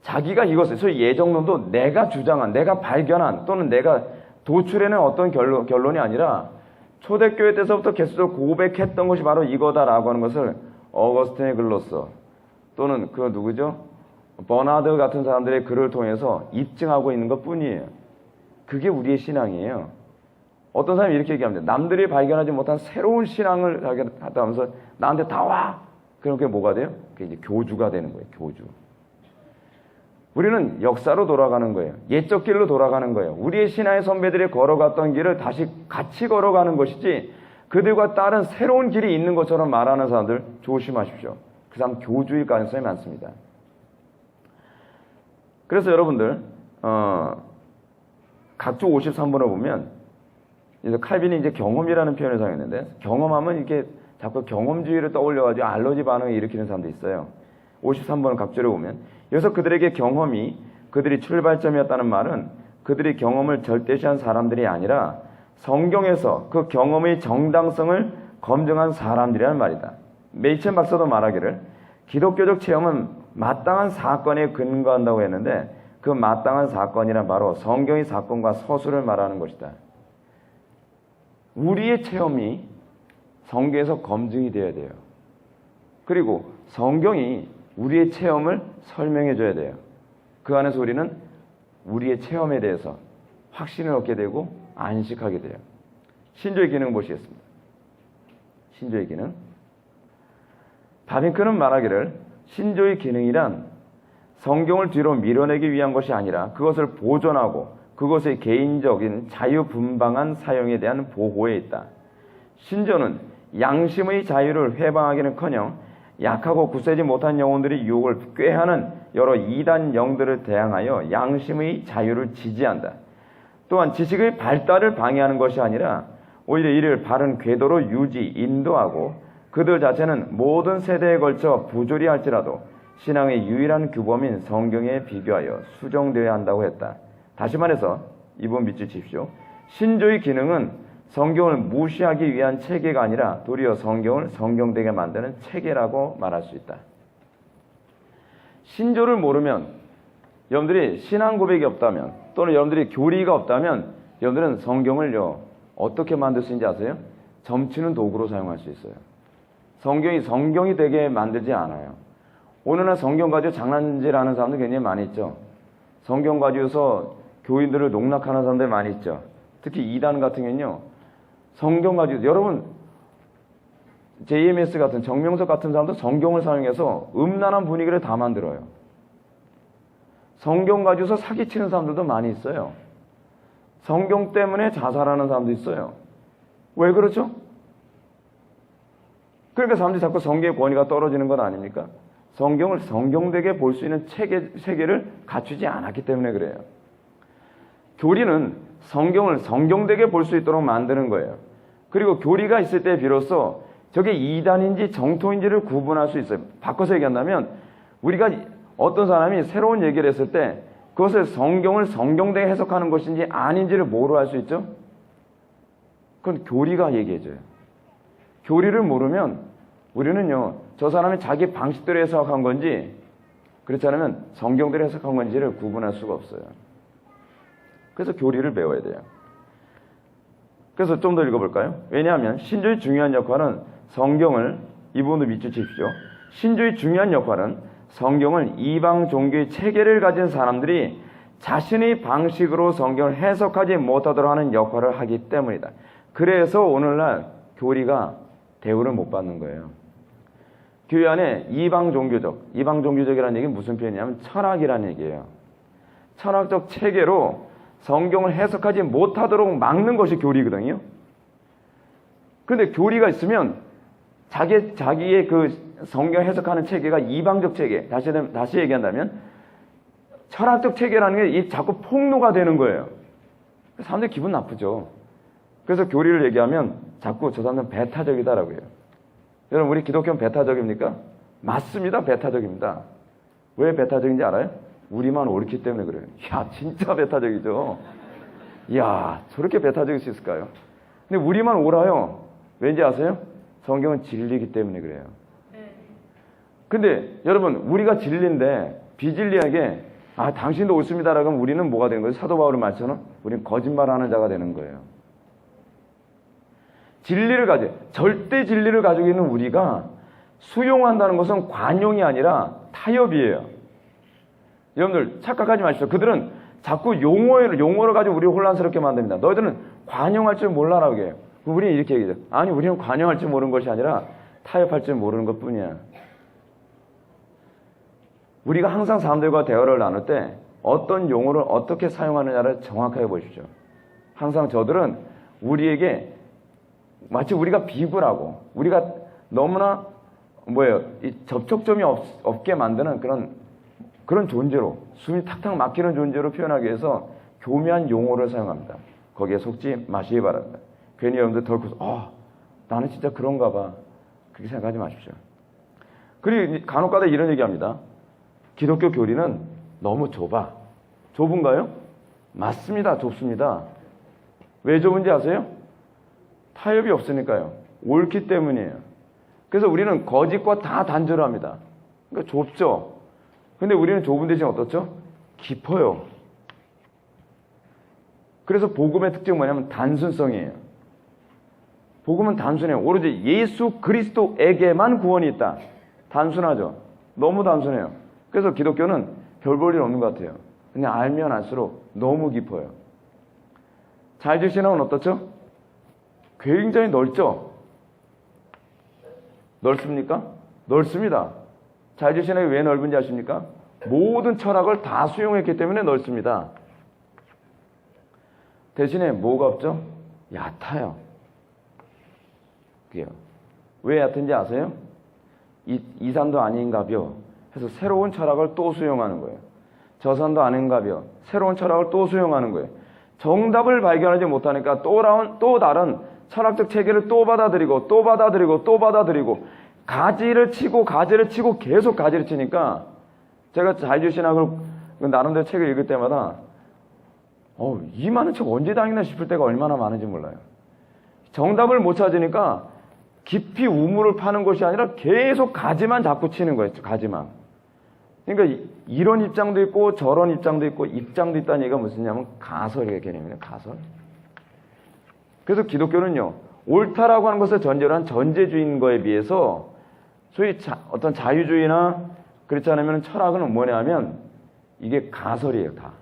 자기가 이것을, 소위 예정론도 내가 주장한, 내가 발견한 또는 내가 도출해낸 어떤 결론이 아니라 초대교회 때서부터 계속적으로 고백했던 것이 바로 이거다라고 하는 것을 어거스틴의 글로써 또는 그 누구죠? 버나드 같은 사람들의 글을 통해서 입증하고 있는 것 뿐이에요. 그게 우리의 신앙이에요. 어떤 사람이 이렇게 얘기합니다. 남들이 발견하지 못한 새로운 신앙을 발견하다 하면서 나한테 다 와! 그럼 그게 뭐가 돼요? 그게 이제 교주가 되는 거예요. 교주. 우리는 역사로 돌아가는 거예요. 옛적 길로 돌아가는 거예요. 우리의 신앙의 선배들이 걸어갔던 길을 다시 같이 걸어가는 것이지 그들과 다른 새로운 길이 있는 것처럼 말하는 사람들 조심하십시오. 그 사람 교주일 가능성이 많습니다. 그래서 여러분들 각주 53번을 보면 이제 칼빈이 이제 경험이라는 표현을 사용했는데 경험하면 이렇게 자꾸 경험주의를 떠올려가지고 알러지 반응을 일으키는 사람도 있어요. 53번 각주를 보면 여기서 그들에게 경험이 그들이 출발점이었다는 말은 그들이 경험을 절대시한 사람들이 아니라 성경에서 그 경험의 정당성을 검증한 사람들이라는 말이다. 메이첸 박사도 말하기를 기독교적 체험은 마땅한 사건에 근거한다고 했는데 그 마땅한 사건이란 바로 성경의 사건과 서술을 말하는 것이다. 우리의 체험이 성경에서 검증이 되어야 돼요. 그리고 성경이 우리의 체험을 설명해 줘야 돼요. 그 안에서 우리는 우리의 체험에 대해서 확신을 얻게 되고 안식하게 돼요. 신조의 기능 보시겠습니다. 신조의 기능. 바빙크는 말하기를 신조의 기능이란 성경을 뒤로 밀어내기 위한 것이 아니라 그것을 보존하고 그것의 개인적인 자유분방한 사용에 대한 보호에 있다. 신조는 양심의 자유를 회방하기는커녕 약하고 굳세지 못한 영혼들이 유혹을 꾀하는 여러 이단 영들을 대항하여 양심의 자유를 지지한다. 또한 지식의 발달을 방해하는 것이 아니라 오히려 이를 바른 궤도로 인도하고 그들 자체는 모든 세대에 걸쳐 부조리 할지라도 신앙의 유일한 규범인 성경에 비교하여 수정되어야 한다고 했다. 다시 말해서 이번 밑줄 칩시오. 신조의 기능은 성경을 무시하기 위한 체계가 아니라 도리어 성경을 성경되게 만드는 체계라고 말할 수 있다. 신조를 모르면 여러분들이 신앙 고백이 없다면 또는 여러분들이 교리가 없다면 여러분들은 성경을요 어떻게 만들 수 있는지 아세요? 점치는 도구로 사용할 수 있어요. 성경이 되게 만들지 않아요. 오늘날 성경 가지고 장난질하는 사람들 굉장히 많이 있죠. 성경 가지고서 교인들을 농락하는 사람들 많이 있죠. 특히 이단 같은 경우는요. 성경 가지고 여러분 JMS 같은 정명석 같은 사람도 성경을 사용해서 음란한 분위기를 다 만들어요. 성경 가지고서 사기치는 사람들도 많이 있어요. 성경 때문에 자살하는 사람도 있어요. 왜 그렇죠? 그러니까 사람들이 자꾸 성경의 권위가 떨어지는 것 아닙니까? 성경을 성경되게 볼 수 있는 세계를 갖추지 않았기 때문에 그래요. 교리는 성경을 성경되게 볼 수 있도록 만드는 거예요. 그리고 교리가 있을 때 비로소 저게 이단인지 정통인지를 구분할 수 있어요. 바꿔서 얘기한다면 우리가 어떤 사람이 새로운 얘기를 했을 때 그것을 성경을 성경되게 해석하는 것인지 아닌지를 뭐로 알 수 있죠? 그건 교리가 얘기해줘요. 교리를 모르면 우리는요 저 사람이 자기 방식대로 해석한 건지 그렇지 않으면 성경대로 해석한 건지를 구분할 수가 없어요. 그래서 교리를 배워야 돼요. 그래서 좀 더 읽어볼까요? 왜냐하면 신조의 중요한 역할은 성경을, 이 부분도 밑줄 치십시오. 신조의 중요한 역할은 성경을 이방 종교의 체계를 가진 사람들이 자신의 방식으로 성경을 해석하지 못하도록 하는 역할을 하기 때문이다. 그래서 오늘날 교리가 대우를 못 받는 거예요. 교회 안에 이방 종교적이라는 얘기는 무슨 표현이냐면 철학이라는 얘기예요. 철학적 체계로 성경을 해석하지 못하도록 막는 것이 교리거든요. 그런데 교리가 있으면 자기의 그 성경 해석하는 체계가 이방적 체계, 다시 얘기한다면 철학적 체계라는 게 자꾸 폭로가 되는 거예요. 사람들이 기분 나쁘죠. 그래서 교리를 얘기하면 자꾸 저 사람은 배타적이다라고 해요. 여러분, 우리 기독교는 배타적입니까? 맞습니다. 배타적입니다. 왜 배타적인지 알아요? 우리만 옳기 때문에 그래요. 야, 진짜 배타적이죠. 야, 저렇게 배타적일 수 있을까요? 근데 우리만 옳아요. 왠지 아세요? 성경은 진리이기 때문에 그래요. 근데 여러분, 우리가 진리인데 비진리하게 당신도 옳습니다라고 하면 우리는 뭐가 되는 거예요? 사도 바울의 말처럼 우리는 거짓말하는 자가 되는 거예요. 절대 진리를 가지고 있는 우리가 수용한다는 것은 관용이 아니라 타협이에요. 여러분들 착각하지 마십시오. 그들은 자꾸 용어를 가지고 우리를 혼란스럽게 만듭니다. 너희들은 관용할 줄 몰라라고 해요. 우리는 이렇게 얘기해요. 아니, 우리는 관용할 줄 모르는 것이 아니라 타협할 줄 모르는 것뿐이야. 우리가 항상 사람들과 대화를 나눌 때 어떤 용어를 어떻게 사용하느냐를 정확하게 보십시오. 항상 저들은 우리에게 마치 우리가 비굴하고 우리가 너무나 이 접촉점이 없게 만드는 그런 존재로, 숨이 탁탁 막히는 존재로 표현하기 위해서 교묘한 용어를 사용합니다. 거기에 속지 마시기 바랍니다. 괜히 여러분들 덜컥 나는 진짜 그런가 봐. 그렇게 생각하지 마십시오. 그리고 간혹가다 이런 얘기합니다. 기독교 교리는 너무 좁아. 좁은가요? 맞습니다. 좁습니다. 왜 좁은지 아세요? 타협이 없으니까요. 옳기 때문이에요. 그래서 우리는 거짓과 다 단절을 합니다. 그러니까 좁죠. 근데 우리는 좁은 대신 어떻죠? 깊어요. 그래서 복음의 특징은 뭐냐면 단순성이에요. 복음은 단순해요. 오로지 예수 그리스도에게만 구원이 있다. 단순하죠. 너무 단순해요. 그래서 기독교는 별 볼 일 없는 것 같아요. 그냥 알면 알수록 너무 깊어요. 자유주의신앙은 어떻죠? 굉장히 넓죠? 넓습니까? 넓습니다. 자유주의신앙이 왜 넓은지 아십니까? 모든 철학을 다 수용했기 때문에 넓습니다. 대신에 뭐가 없죠? 얕아요. 그게요. 왜 얕은지 아세요? 이 산도 아닌가벼 해서 새로운 철학을 또 수용하는 거예요. 저 산도 아닌가벼 새로운 철학을 또 수용하는 거예요. 정답을 발견하지 못하니까 또 다른 철학적 체계를 또 받아들이고 가지를 치고 계속 가지를 치니까 제가 자유주의신학을 나름대로 책을 읽을 때마다 이 많은 책 언제 당했나 싶을 때가 얼마나 많은지 몰라요. 정답을 못 찾으니까 깊이 우물을 파는 것이 아니라 계속 가지만 자꾸 치는 거예요. 가지만. 그러니까 이런 입장도 있고 저런 입장도 있고 입장도 있다는 얘기가 무슨냐면 가설의 개념이에요. 가설. 그래서 기독교는요. 옳다라고 하는 것을 전제로 한 전제주의인 거에 비해서 소위 어떤 자유주의나 그렇지 않으면 철학은 뭐냐면 이게 가설이에요. 다.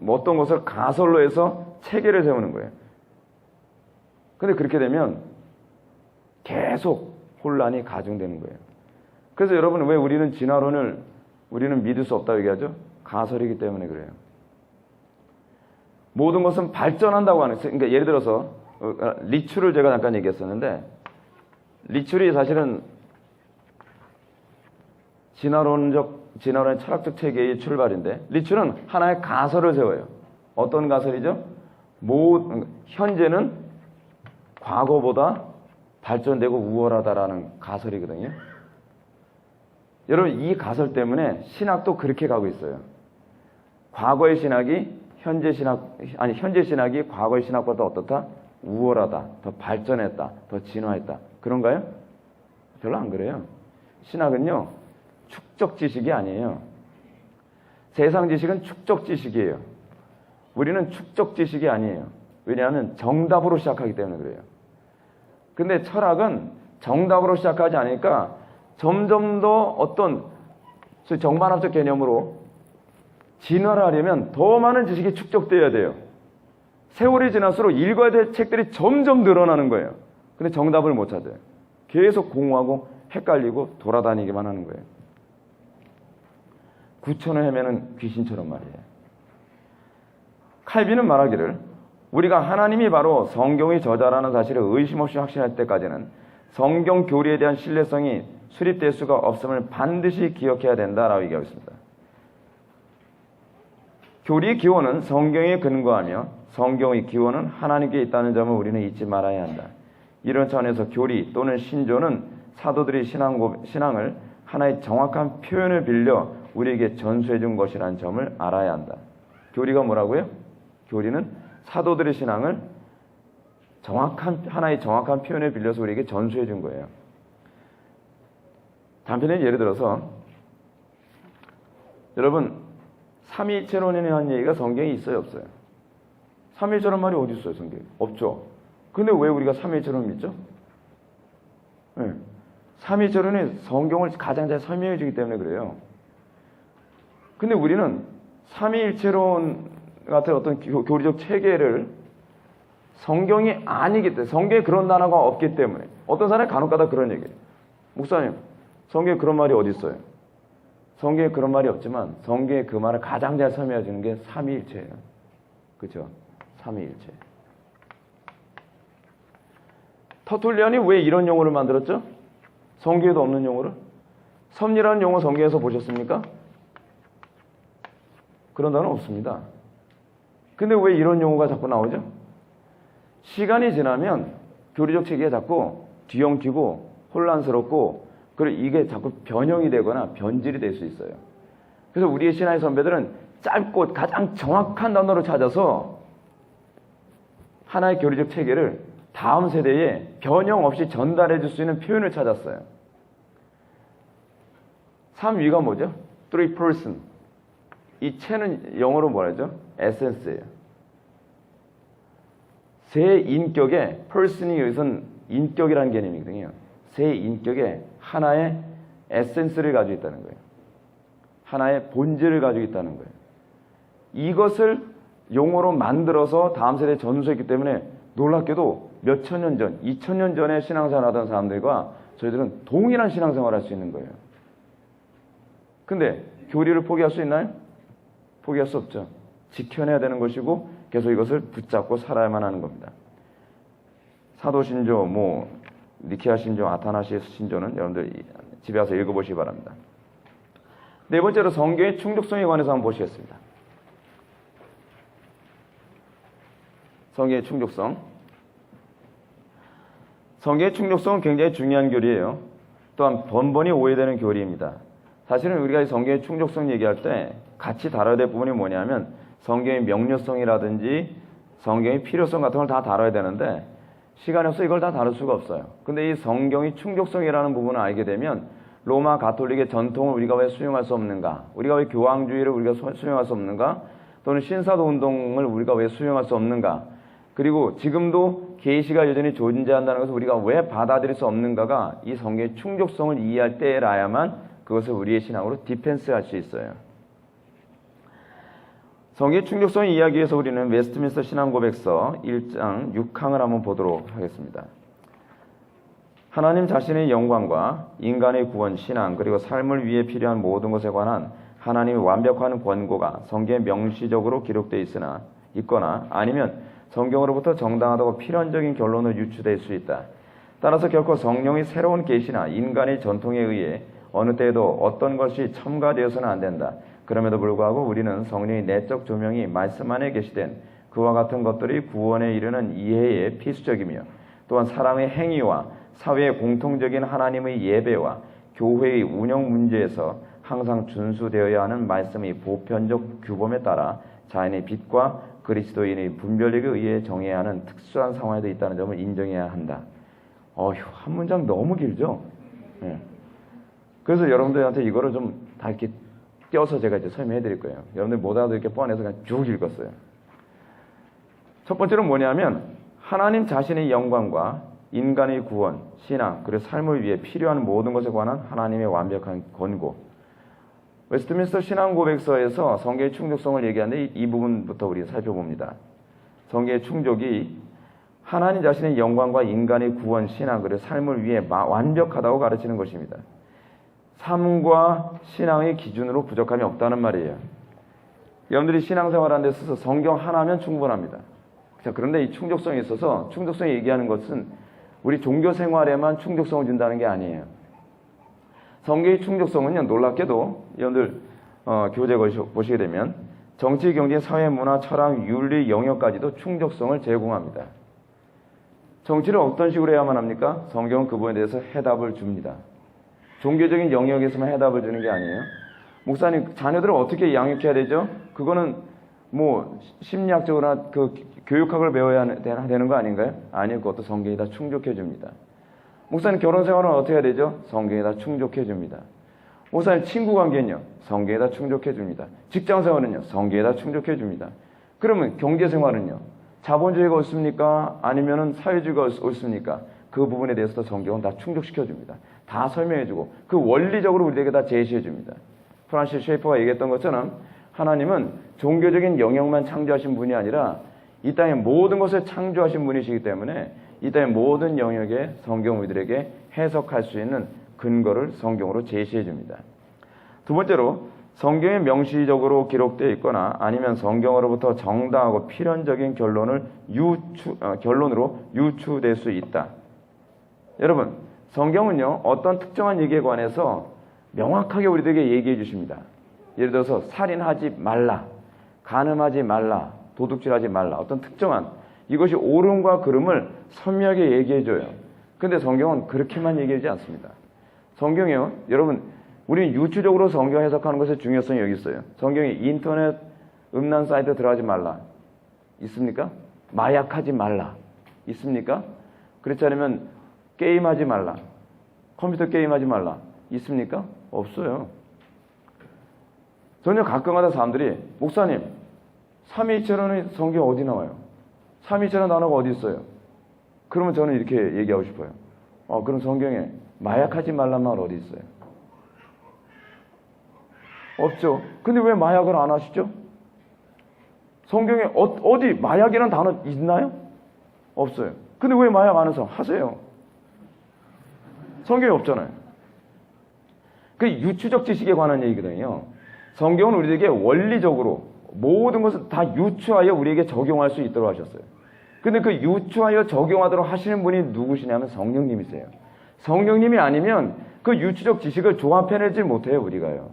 어떤 것을 가설로 해서 체계를 세우는 거예요. 근데 그렇게 되면 계속 혼란이 가중되는 거예요. 그래서 여러분 왜 우리는 진화론을 우리는 믿을 수 없다고 얘기하죠? 가설이기 때문에 그래요. 모든 것은 발전한다고 하는, 그러니까 예를 들어서 리출을 제가 잠깐 얘기했었는데 리출이 사실은 진화론의 철학적 체계의 출발인데 리출은 하나의 가설을 세워요. 어떤 가설이죠? 현재는 과거보다 발전되고 우월하다라는 가설이거든요. 여러분 이 가설 때문에 신학도 그렇게 가고 있어요. 과거의 신학이 현재 신학이 과거의 신학보다 어떻다? 우월하다, 더 발전했다, 더 진화했다. 그런가요? 별로 안 그래요. 신학은요, 축적 지식이 아니에요. 세상 지식은 축적 지식이에요. 우리는 축적 지식이 아니에요. 왜냐하면 정답으로 시작하기 때문에 그래요. 근데 철학은 정답으로 시작하지 않으니까 점점 더 어떤 정반합적 개념으로 진화를 하려면 더 많은 지식이 축적되어야 돼요. 세월이 지날수록 읽어야 될 책들이 점점 늘어나는 거예요. 근데 정답을 못 찾아요. 계속 공허하고 헷갈리고 돌아다니기만 하는 거예요. 구천을 헤매는 귀신처럼 말이에요. 칼빈은 말하기를 우리가 하나님이 바로 성경의 저자라는 사실을 의심 없이 확신할 때까지는 성경 교리에 대한 신뢰성이 수립될 수가 없음을 반드시 기억해야 된다라고 얘기하고 있습니다. 교리의 기원은 성경에 근거하며 성경의 기원은 하나님께 있다는 점을 우리는 잊지 말아야 한다. 이런 차원에서 교리 또는 신조는 사도들의 신앙을 하나의 정확한 표현을 빌려 우리에게 전수해 준 것이라는 점을 알아야 한다. 교리가 뭐라고요? 교리는 사도들의 신앙을 하나의 정확한 표현을 빌려서 우리에게 전수해 준 거예요. 단편에 예를 들어서 여러분 삼위일체론에 대한 얘기가 성경에 있어요, 없어요? 삼위일체란 말이 어디 있어요, 성경에? 없죠. 근데 왜 우리가 삼위일체론을 믿죠? 네. 삼위일체론이 성경을 가장 잘 설명해 주기 때문에 그래요. 근데 우리는 삼위일체론 같은 어떤 교리적 체계를 성경이 아니기 때문에, 성경에 그런 단어가 없기 때문에, 어떤 사람이 간혹가다 그런 얘기예요. 목사님, 성경에 그런 말이 어디 있어요? 성경에 그런 말이 없지만 성경에 그 말을 가장 잘 설명해 주는 게 삼위일체예요. 그렇죠? 삼위일체. 터툴리안이 왜 이런 용어를 만들었죠? 성경에도 없는 용어를? 섭리라는 용어 성경에서 보셨습니까? 그런 단어는 없습니다. 근데 왜 이런 용어가 자꾸 나오죠? 시간이 지나면 교리적 체계가 자꾸 뒤엉키고 혼란스럽고 그리고 이게 자꾸 변형이 되거나 변질이 될 수 있어요. 그래서 우리의 신앙의 선배들은 짧고 가장 정확한 단어를 찾아서 하나의 교리적 체계를 다음 세대에 변형 없이 전달해 줄 수 있는 표현을 찾았어요. 삼위가 뭐죠? Three person. 이 체는 영어로 뭐라죠? 에센스예요. 세 인격의 person이 여기서는 인격이라는 개념이거든요. 세 인격의 하나의 에센스를 가지고 있다는 거예요. 하나의 본질을 가지고 있다는 거예요. 이것을 용어로 만들어서 다음 세대에 전수했기 때문에 놀랍게도 몇천 년 전, 2000년 전에 신앙생활 하던 사람들과 저희들은 동일한 신앙생활을 할 수 있는 거예요. 근데 교리를 포기할 수 있나요? 포기할 수 없죠. 지켜내야 되는 것이고 계속 이것을 붙잡고 살아야만 하는 겁니다. 사도신조, 니케아 신조, 아타나시스 신조는 여러분들 집에 와서 읽어보시기 바랍니다. 네 번째로 성경의 충족성에 관해서 한번 보시겠습니다. 성경의 충족성. 성경의 충족성은 굉장히 중요한 교리예요. 또한 번번이 오해되는 교리입니다. 사실은 우리가 성경의 충족성 얘기할 때 같이 다뤄야 될 부분이 뭐냐면 성경의 명료성이라든지 성경의 필요성 같은 걸 다 다뤄야 되는데 시간이 없어 이걸 다 다룰 수가 없어요. 근데 이 성경의 충족성이라는 부분을 알게 되면 로마 가톨릭의 전통을 우리가 왜 수용할 수 없는가? 우리가 왜 교황주의를 우리가 수용할 수 없는가? 또는 신사도 운동을 우리가 왜 수용할 수 없는가? 그리고 지금도 계시가 여전히 존재한다는 것을 우리가 왜 받아들일 수 없는가가 이 성경의 충족성을 이해할 때라야만 그것을 우리의 신앙으로 디펜스할 수 있어요. 성경의 충족성을 이해하기 위해서 우리는 웨스트민스터 신앙고백서 1장 6항을 한번 보도록 하겠습니다. 하나님 자신의 영광과 인간의 구원, 신앙, 그리고 삶을 위해 필요한 모든 것에 관한 하나님의 완벽한 권고가 성경에 명시적으로 기록되어 있거나 아니면 성경으로부터 정당하다고 필연적인 결론을 유추될 수 있다. 따라서 결코 성령의 새로운 계시나 인간의 전통에 의해 어느 때에도 어떤 것이 첨가되어서는 안 된다. 그럼에도 불구하고 우리는 성령의 내적 조명이 말씀 안에 계시된 그와 같은 것들이 구원에 이르는 이해에 필수적이며 또한 사람의 행위와 사회의 공통적인 하나님의 예배와 교회의 운영 문제에서 항상 준수되어야 하는 말씀의 보편적 규범에 따라 자연의 빛과 그리스도인의 분별력에 의해 정해야 하는 특수한 상황에도 있다는 점을 인정해야 한다. 한 문장 너무 길죠? 네. 그래서 여러분들한테 이거를 좀 다 이렇게 띄어서 제가 이제 설명해 드릴 거예요. 여러분들 못 알아도 이렇게 뻔해서 그냥 쭉 읽었어요. 첫 번째는 뭐냐면 하나님 자신의 영광과 인간의 구원, 신앙, 그리고 삶을 위해 필요한 모든 것에 관한 하나님의 완벽한 권고. 웨스트민스터 신앙고백서에서 성경의 충족성을 얘기하는데 이 부분부터 우리가 살펴봅니다. 성경의 충족이 하나님 자신의 영광과 인간의 구원, 신앙, 그리고 삶을 위해 완벽하다고 가르치는 것입니다. 삶과 신앙의 기준으로 부족함이 없다는 말이에요. 여러분들이 신앙생활하는 데 있어서 성경 하나면 충분합니다. 자, 그런데 이 충족성에 있어서 충족성이 얘기하는 것은 우리 종교 생활에만 충족성을 준다는 게 아니에요. 성경의 충족성은요, 놀랍게도 여러분들 교재 보시게 되면 정치, 경제, 사회, 문화, 철학, 윤리 영역까지도 충족성을 제공합니다. 정치를 어떤 식으로 해야만 합니까? 성경은 그 부분에 대해서 해답을 줍니다. 종교적인 영역에서만 해답을 주는 게 아니에요. 목사님, 자녀들을 어떻게 양육해야 되죠? 그거는 뭐 심리학적으로나 그 교육학을 배워야 되는 거 아닌가요? 아니요, 그것도 성경이 다 충족해 줍니다. 목사님, 결혼 생활은 어떻게 해야 되죠? 성경이 다 충족해 줍니다. 목사님, 친구 관계는요? 성경이 다 충족해 줍니다. 직장 생활은요? 성경이 다 충족해 줍니다. 그러면 경제 생활은요? 자본주의가 옳습니까? 아니면은 사회주의가 옳습니까? 그 부분에 대해서도 성경은 다 충족시켜 줍니다. 다 설명해 주고 그 원리적으로 우리에게 다 제시해 줍니다. 프란시스 셰이퍼가 얘기했던 것처럼 하나님은 종교적인 영역만 창조하신 분이 아니라 이 땅의 모든 것을 창조하신 분이시기 때문에 이 땅의 모든 영역에 성경 우리들에게 해석할 수 있는 근거를 성경으로 제시해 줍니다. 두 번째로 성경에 명시적으로 기록되어 있거나 아니면 성경으로부터 정당하고 필연적인 결론으로 유추될 수 있다. 여러분, 성경은요, 어떤 특정한 얘기에 관해서 명확하게 우리들에게 얘기해 주십니다. 예를 들어서 살인하지 말라, 간음하지 말라, 도둑질하지 말라, 어떤 특정한 이것이 옳음과 그름을 선명하게 얘기해 줘요. 근데 성경은 그렇게만 얘기하지 않습니다. 성경이요, 여러분, 우리는 유추적으로 성경 해석하는 것의 중요성이 여기 있어요. 성경이 인터넷 음란 사이트 들어가지 말라 있습니까? 마약하지 말라 있습니까? 그렇지 않으면 게임하지 말라, 컴퓨터 게임하지 말라 있습니까? 없어요. 전혀 가끔가다 사람들이 목사님, 삼위일체론의 성경 어디 나와요? 삼위일체론 단어가 어디 있어요? 그러면 저는 이렇게 얘기하고 싶어요. 그럼 성경에 마약하지 말란 말 어디 있어요? 없죠. 근데 왜 마약을 안 하시죠? 성경에 어디 마약이라는 단어 있나요? 없어요. 근데 왜 마약 안 해서 하세요? 성경에 없잖아요. 그 유추적 지식에 관한 얘기거든요. 성경은 우리에게 원리적으로 모든 것을 다 유추하여 우리에게 적용할 수 있도록 하셨어요. 근데 그 유추하여 적용하도록 하시는 분이 누구시냐면 성령님이세요. 성령님이 아니면 그 유추적 지식을 조합해내지 못해요, 우리가요.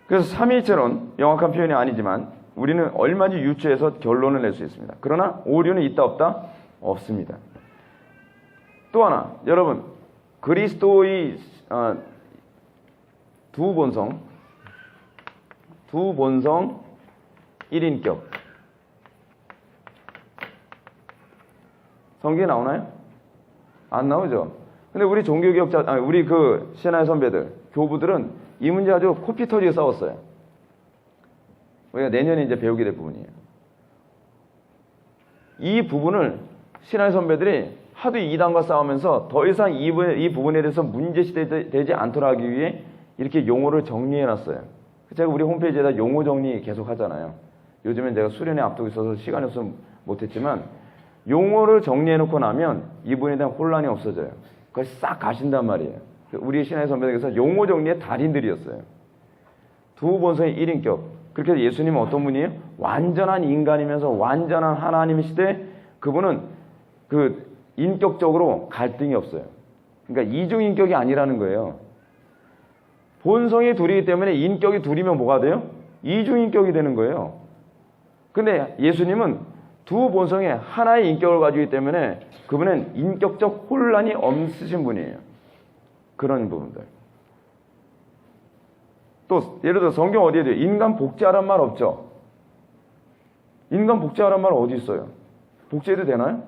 그래서 삼위일체론, 명확한 표현이 아니지만 우리는 얼마든지 유추해서 결론을 낼 수 있습니다. 그러나 오류는 있다 없다? 없습니다. 또 하나, 여러분, 그리스도의 두 본성 1인격 성경에 나오나요? 안 나오죠. 근데 우리 종교개혁자, 우리 그 신하의 선배들, 교부들은 이 문제 아주 코피 터지게 싸웠어요. 우리가 내년에 이제 배우게 될 부분이에요. 이 부분을 신하의 선배들이 하도 이단과 싸우면서 더 이상 이 부분에 대해서 문제시되지 않도록 하기 위해 이렇게 용어를 정리해놨어요. 제가 우리 홈페이지에다 용어 정리 계속 하잖아요. 요즘엔 제가 수련회 앞두고 있어서 시간이 없어서 못했지만 용어를 정리해놓고 나면 이분에 대한 혼란이 없어져요. 그걸 싹 가신단 말이에요. 우리 신하의 선배들께서 용어 정리의 달인들이었어요. 두 본성의 1인격. 그렇게 해서 예수님은 어떤 분이에요? 완전한 인간이면서 완전한 하나님이시되 그분은 그 인격적으로 갈등이 없어요. 그러니까 이중인격이 아니라는 거예요. 본성이 둘이기 때문에 인격이 둘이면 뭐가 돼요? 이중인격이 되는 거예요. 근데 예수님은 두 본성에 하나의 인격을 가지기 때문에 그분은 인격적 혼란이 없으신 분이에요. 그런 부분들. 또 예를 들어 성경 어디에 돼요? 인간 복제하란 말 없죠? 인간 복제하란 말 어디 있어요? 복제해도 되나요?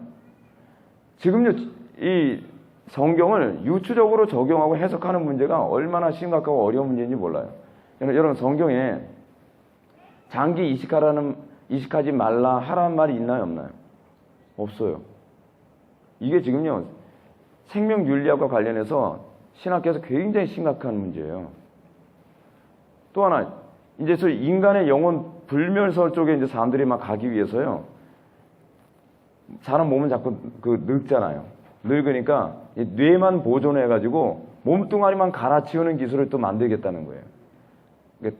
지금요, 이 성경을 유추적으로 적용하고 해석하는 문제가 얼마나 심각하고 어려운 문제인지 몰라요. 여러분, 성경에 장기 이식하라는 이식하지 말라 하라는 말이 있나요, 없나요? 없어요. 이게 지금요, 생명윤리학과 관련해서 신학계에서 굉장히 심각한 문제예요. 또 하나, 이제 저 인간의 영혼 불멸설 쪽에 이제 사람들이 막 가기 위해서요, 사람 몸은 자꾸 늙잖아요. 늙으니까 뇌만 보존해가지고 몸뚱아리만 갈아치우는 기술을 또 만들겠다는 거예요.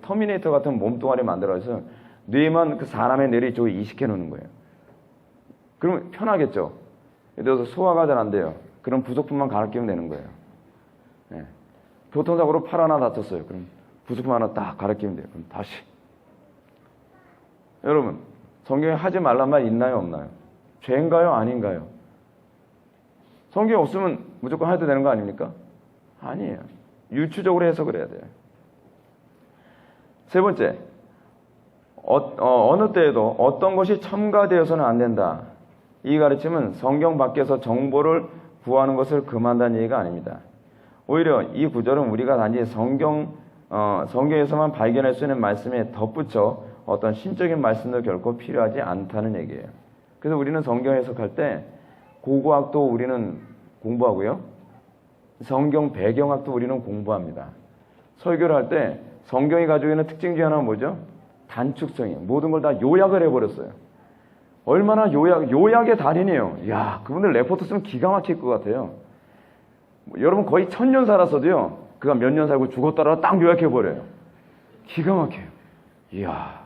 터미네이터 같은 몸뚱아리 만들어서 뇌만 그 사람의 뇌를 이쪽에 이식해 놓는 거예요. 그러면 편하겠죠. 예를 들어서 소화가 잘 안 돼요. 그럼 부속품만 갈아 끼우면 되는 거예요. 네. 교통사고로 팔 하나 다쳤어요. 그럼 부속품 하나 딱 갈아 끼우면 돼요. 그럼 다시. 여러분, 성경에 하지 말란 말 있나요, 없나요? 죄인가요, 아닌가요? 성경이 없으면 무조건 해도 되는 거 아닙니까? 아니에요. 유추적으로 해석을 해야 돼요. 세 번째, 어느 때에도 어떤 것이 첨가되어서는 안 된다. 이 가르침은 성경 밖에서 정보를 구하는 것을 금한다는 얘기가 아닙니다. 오히려 이 구절은 우리가 단지 성경에서만 발견할 수 있는 말씀에 덧붙여 어떤 신적인 말씀도 결코 필요하지 않다는 얘기예요. 그래서 우리는 성경 해석할 때 고고학도 우리는 공부하고요. 성경 배경학도 우리는 공부합니다. 설교를 할 때 성경이 가지고 있는 특징 중에 하나는 뭐죠? 단축성이. 모든 걸 다 요약을 해버렸어요. 얼마나 요약의 달인이에요. 이야, 그분들 레포트 쓰면 기가 막힐 것 같아요. 여러분 거의 1000년 살았어도요, 그가 몇 년 살고 죽었다라고 딱 요약해버려요. 기가 막혀요. 이야.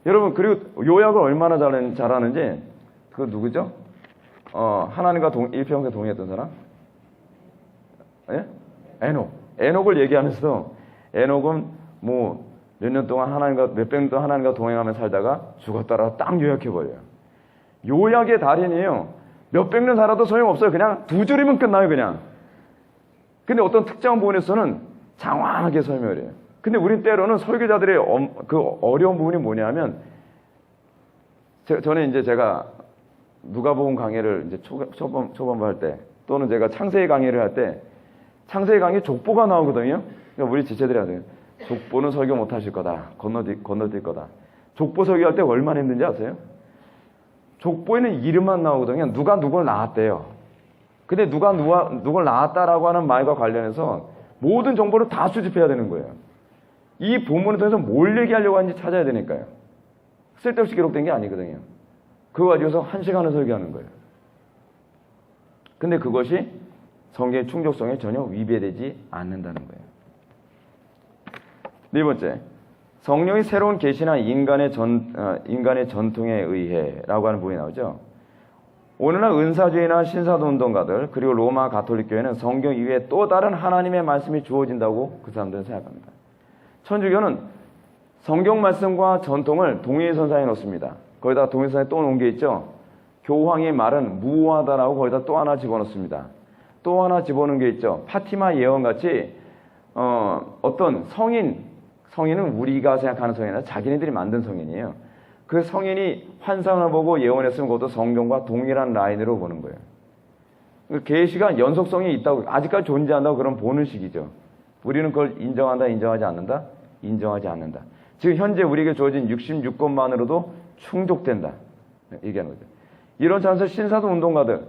여러분, 그리고 요약을 얼마나 잘하는지, 그거 누구죠? 하나님과 일평생 동행했던 사람? 예? 에녹을 얘기하면서, 에녹은 뭐, 몇 년 동안 몇백 년 동안 하나님과 동행하며 살다가 죽었다라고 딱 요약해버려요. 요약의 달인이에요. 몇백 년 살아도 소용없어요. 그냥 두 줄이면 끝나요, 그냥. 근데 어떤 특정한 부분에서는 장황하게 설명을 해요. 근데 우린 때로는 설교자들의 그 어려운 부분이 뭐냐면, 저는 이제 제가 누가복음 강의를 이제 초반부 할 때, 또는 제가 창세기 강의를 할 때, 창세기 강의 족보가 나오거든요. 그러니까 우리 지체들이 하세요. 족보는 설교 못 하실 거다. 건너뛸 거다. 족보 설교할 때 얼마나 힘든지 아세요? 족보에는 이름만 나오거든요. 누가 누굴 낳았대요. 근데 누가 누굴 낳았다라고 하는 말과 관련해서 모든 정보를 다 수집해야 되는 거예요. 이 본문을 통해서 뭘 얘기하려고 하는지 찾아야 되니까요. 쓸데없이 기록된 게 아니거든요. 그거 가지고서 1시간을 설교하는 거예요. 근데 그것이 성경의 충족성에 전혀 위배되지 않는다는 거예요. 네 번째, 성령이 새로운 계시나 인간의 전통에 의해라고 하는 부분이 나오죠. 오늘날 은사주의나 신사도운동가들 그리고 로마 가톨릭 교회는 성경 이외에 또 다른 하나님의 말씀이 주어진다고 그 사람들은 생각합니다. 천주교는 성경 말씀과 전통을 동일선상에 놓습니다. 거기다 동일선상에 또 놓은 게 있죠. 교황의 말은 무효하다라고 거기다 또 하나 집어넣습니다. 또 하나 집어넣은 게 있죠. 파티마 예언같이 어떤 성인은 우리가 생각하는 성인이 아니라 자기네들이 만든 성인이에요. 그 성인이 환상을 보고 예언했으면 그것도 성경과 동일한 라인으로 보는 거예요. 계시가 연속성이 있다고, 아직까지 존재한다고 그런 보는 식이죠. 우리는 그걸 인정한다, 인정하지 않는다? 인정하지 않는다. 지금 현재 우리에게 주어진 66권만으로도 충족된다. 얘기하는 거죠. 이런 차원에서 신사도 운동가들,